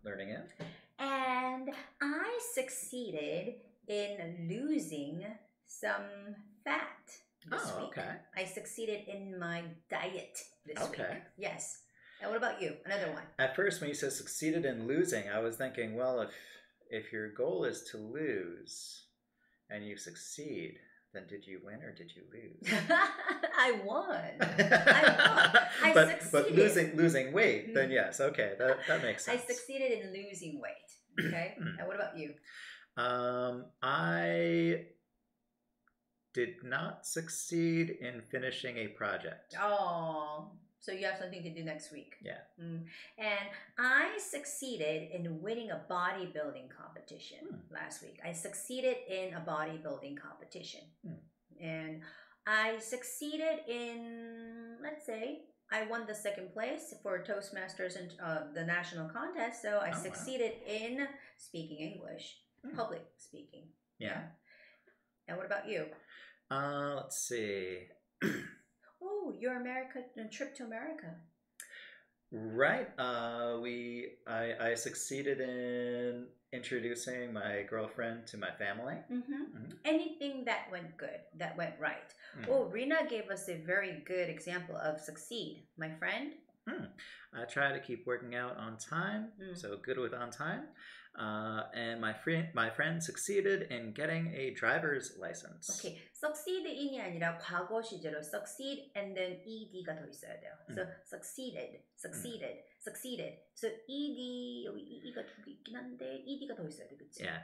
learning it. And I succeeded in losing some fat this week. Okay. I succeeded in my diet this week. Yes. And what about you? Another one. At first, when you said succeeded in losing, I was thinking, well, if your goal is to lose and you succeed, then did you win or did you lose? I won. I succeeded. But losing weight, then yes, okay, that makes sense. I succeeded in losing weight. Okay. And what about you? I did not succeed in finishing a project. Oh, so you have something to do next week. Yeah. And I succeeded in winning a bodybuilding competition last week. I succeeded in a bodybuilding competition. And I succeeded in, let's say, I won the 2nd place for Toastmasters and the national contest. So I succeeded in speaking English. Public speaking. Yeah. And what about you? Let's see. Oh, your trip to America. Right. I succeeded in introducing my girlfriend to my family. Anything that went good, that went right. Oh, Rina gave us a very good example of succeed. My friend? I try to keep working out on time, so good with on time. And my friend succeeded in getting a driver's license. Okay, succeed in이 아니라 과거 시제로 succeed and then ed가 더 있어야 돼요. So succeeded. So ed 여기 e가 두 개 있긴 한데 ed가 더 있어야 돼, 그치? Yeah.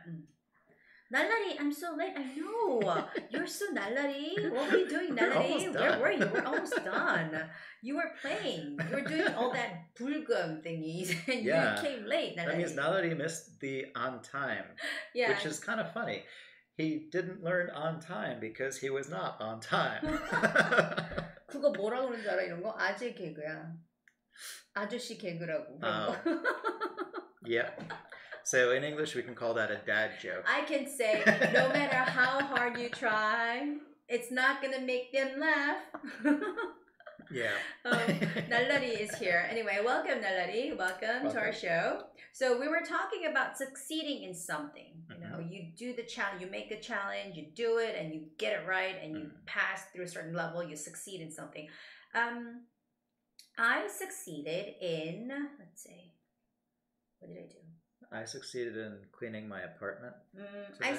날라리, I'm so late. I know. You're so 날라리. What were you doing, 날라리? Where were you? We're almost done. You were playing. You were doing all that 불금 thingies, and you came late, 날라리. That means 날라리 missed the on time, which is kind of funny. He didn't learn on time because he was not on time. 그거 뭐라고 그러는 줄 알아? 이런 거? 아재 개그야. 아저씨 개그라고. Yeah. So in English, we can call that a dad joke. I can say, no matter how hard you try, it's not going to make them laugh. Yeah. Nallari is here. Anyway, welcome, Nallari. Welcome to our show. So we were talking about succeeding in something. You know, you do the challenge, you make the challenge, you do it, and you get it right, and you pass through a certain level, you succeed in something. I succeeded in, let's see, what did I do? I succeeded in cleaning my apartment today.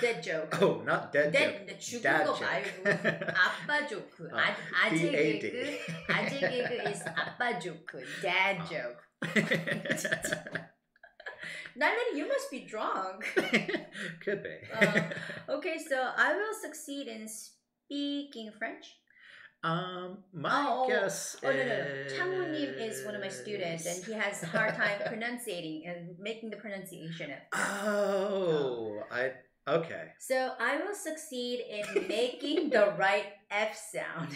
Dead joke. Oh, not dead joke. 죽은 Dad 거 joke. 말고 아빠 조크. 아재 개그. 아재 개그 is 아빠 조크. Dad joke. Nalini, you must be drunk. Could be. Okay, so I will succeed in speaking French. My guess is... No. 창우님 is one of my students, and he has a hard time pronunciating and making the pronunciation. Okay. So I will succeed in making the right F sound.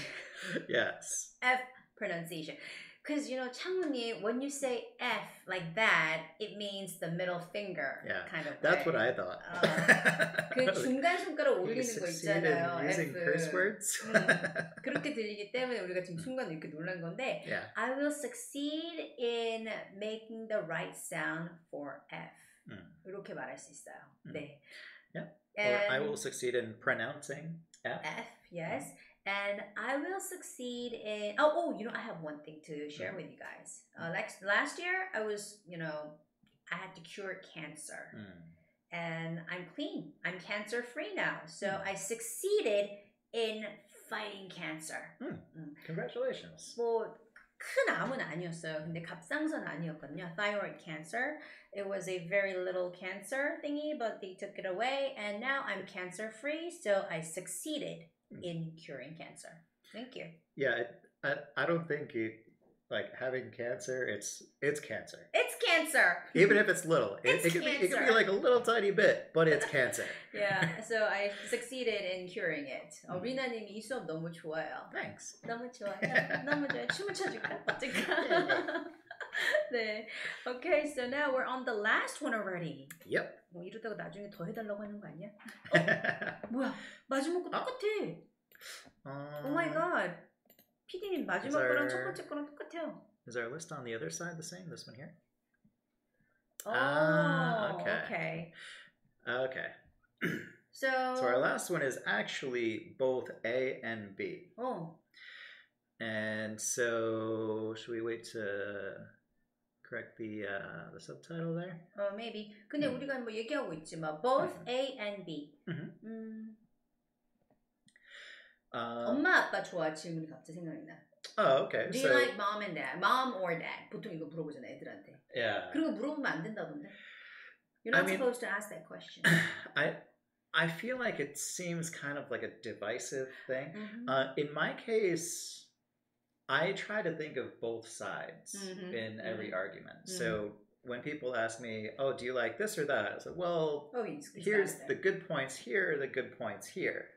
Yes. F pronunciation. Because, you know, 창우님, when you say F like that, it means the middle finger kind of way. That's what I thought. 그 중간 손가락 올리는 거 있잖아요. Using F. curse words? 그렇게 들리기 때문에 우리가 지금 순간 이렇게 놀란 건데 I will succeed in making the right sound for F. 이렇게 말할 수 있어요. 네. Yeah. Or I will succeed in pronouncing F. F, yes. And I will succeed in... Oh, you know, I have one thing to share with you guys. Last year, I was, you know, I had to cure cancer. And I'm clean. I'm cancer-free now. So I succeeded in fighting cancer. Congratulations. 뭐, 큰 암은 아니었어요. 근데 갑상선 아니었거든요. Thyroid cancer. It was a very little cancer thingy, but they took it away. And now I'm cancer-free, so I succeeded in curing cancer. Thank you. Yeah, I don't think like having cancer, it's cancer. It's cancer. Even if it's little. It could be like a little tiny bit, but it's cancer. Yeah, so I succeeded in curing it. 리나님이 이 수업 너무 좋아요. Thanks. 너무 좋아요. 너무 좋아요. 춤을 춰줄까? 어쩔까? 네. Okay, so now we're on the last one already. Yep. 뭐 이러다가 나중에 더 해달라고 하는 거 아니야? 뭐야? 마지막 거 똑같아. Oh my god. PD님 마지막 거랑 첫 번째 거랑 똑같아요. Is our list on the other side the same? This one here? Okay. So our last one is actually both A and B. Oh. And so should we wait to correct the subtitle there? Maybe. 근데 우리가 뭐 얘기하고 있지 뭐 both A and B. 엄마 아빠 좋아 질문이 갑자기 생각이 나. Oh, okay. Do you like mom and dad? Mom or dad? 보통 이거 물어보잖아 애들한테. Yeah. 그리고 물어보면 안 된다던데. You're not supposed to ask that question. I feel like it seems kind of like a divisive thing. In my case, I try to think of both sides in every argument. So when people ask me, "Oh, do you like this or that?" I say, "Well, here's the good points here, the good points here."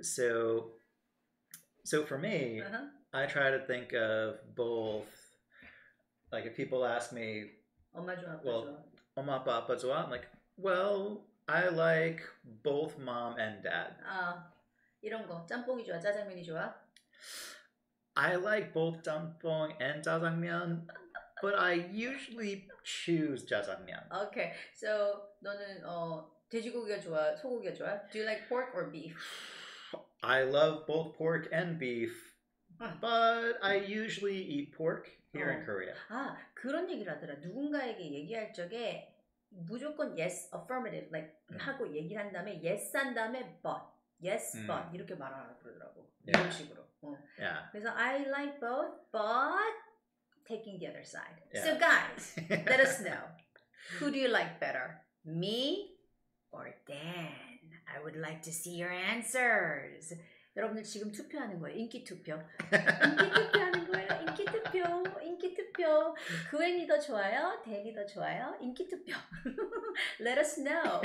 So for me, I try to think of both. Like if people ask me, 엄마 좋아, well, 엄마 아빠 좋아? I'm like, well, I like both mom and dad. 이런 거 짬뽕이 좋아, 짜장면이 좋아? I like both 짬뽕 and 짜장면, but I usually choose 짜장면. Okay, so 너는 돼지고기가 좋아, 소고기가 좋아? Do you like pork or beef? I love both pork and beef, but I usually eat pork here in Korea. 아, 그런 얘기를 하더라. 누군가에게 얘기할 적에 무조건 yes, affirmative, like 하고 얘기를 한 다음에 yes 한 다음에 but, yes, but 이렇게 말하라고 그러더라고. 이런 식으로. Yeah. 그래서 I like both, but taking the other side. Yeah. So guys, let us know. Who do you like better? Me or Dan? I would like to see your answers. 여러분들 지금 투표하는 거예요. 인기 투표. 인기 투표하는 거예요. 인기 투표. 인기 투표. 그웬이 더 좋아요? 댄이 더 좋아요? 인기 투표. Let us know.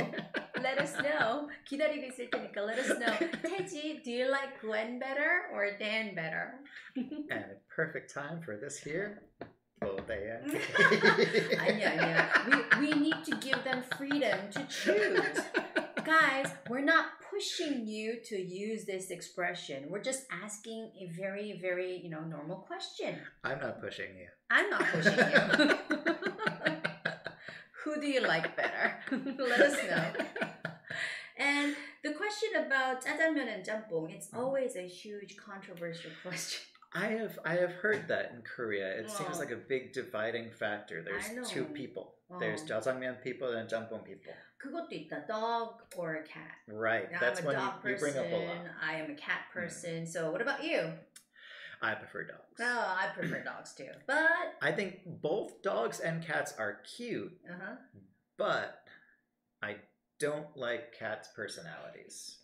Let us know. 기다리고 있을 테니까 let us know. 태지, do you like Gwen better or Dan better? And a perfect time for this here. 아니야. We need to give them freedom to choose. Guys, we're not pushing you to use this expression. We're just asking a very, very, normal question. I'm not pushing you. I'm not pushing you. Who do you like better? Let us know. And the question about 짜장면 and 짬뽕, it's always a huge controversial question. I have heard that in Korea. It seems like a big dividing factor. There's two people. There's jjajangmyeon people and jjampong people. 그것도 있다. Dog or a cat. Right. Now, That's I'm a when dog you bring up a lot. I am a cat person. So what about you? I prefer dogs. Oh, I prefer dogs too. But I think both dogs and cats are cute. But I don't like cats' personalities.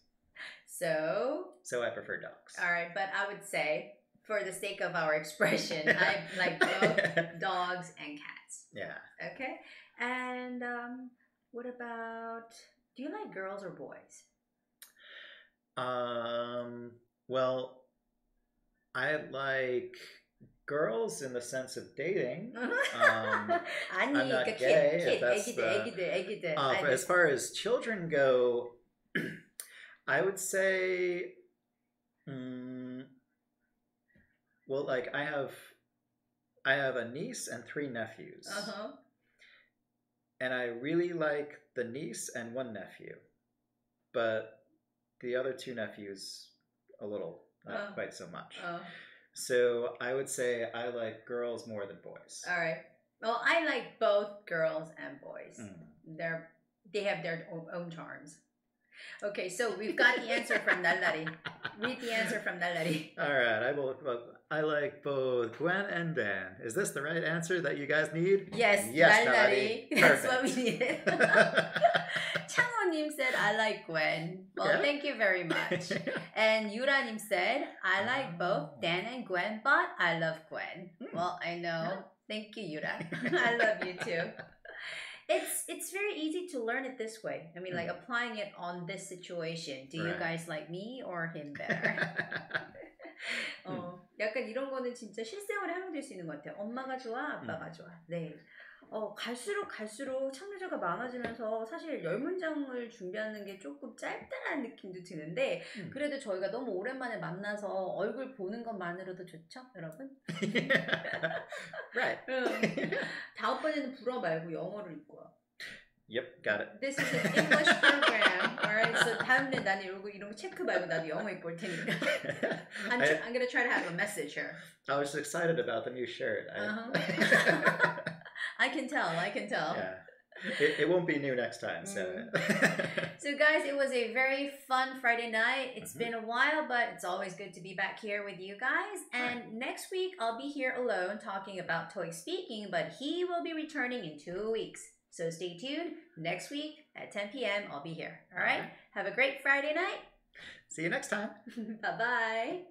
So I prefer dogs. All right, but I would say, for the sake of our expression, I like both dogs and cats. Yeah. Okay. And what about, do you like girls or boys? Well, I like girls in the sense of dating. I'm not gay. 애기들. As far as children go, I would say, well, like I have a niece and 3 nephews. And I really like the niece and 1 nephew. But the other 2 nephews, a little, not quite so much. So I would say I like girls more than boys. All right. Well, I like both girls and boys. They have their own charms. Okay, so we've got the answer from Nallari. Read the answer from Nallari. All right, I like both Gwen and Dan. Is this the right answer that you guys need? Yes, Nallari. That's what we needed. Changho-님 said, I like Gwen. Well, thank you very much. And Yura-nim said, I like both Dan and Gwen, but I love Gwen. Well, I know. Thank you, Yura. I love you too. It's very easy to learn it this way. I mean, like applying it on this situation. Do you guys like me or him better? 약간 이런 거는 진짜 실생활에 활용될 수 있는 것 같아요. 엄마가 좋아, 아빠가 좋아. 네. 갈수록 참여자가 많아지면서 사실 10문장을 준비하는 게 조금 짧다라는 느낌도 드는데 그래도 저희가 너무 오랜만에 만나서 얼굴 보는 것만으로도 좋죠, 여러분? Right. 다음번에는 불어 말고 영어를 읽고 와. Yep, got it. This is an English program, alright? So 다음에 나는 이런 거 체크 말고 나도 영어 읽고 올 테니까. I'm gonna try to have a message here. I was excited about the new shirt. I can tell. Yeah. It won't be new next time. So guys, it was a very fun Friday night. It's been a while, but it's always good to be back here with you guys. And next week, I'll be here alone talking about to익스피킹, but he will be returning in 2 weeks. So stay tuned. Next week at 10 p.m., I'll be here. All right? Have a great Friday night. See you next time. Bye-bye.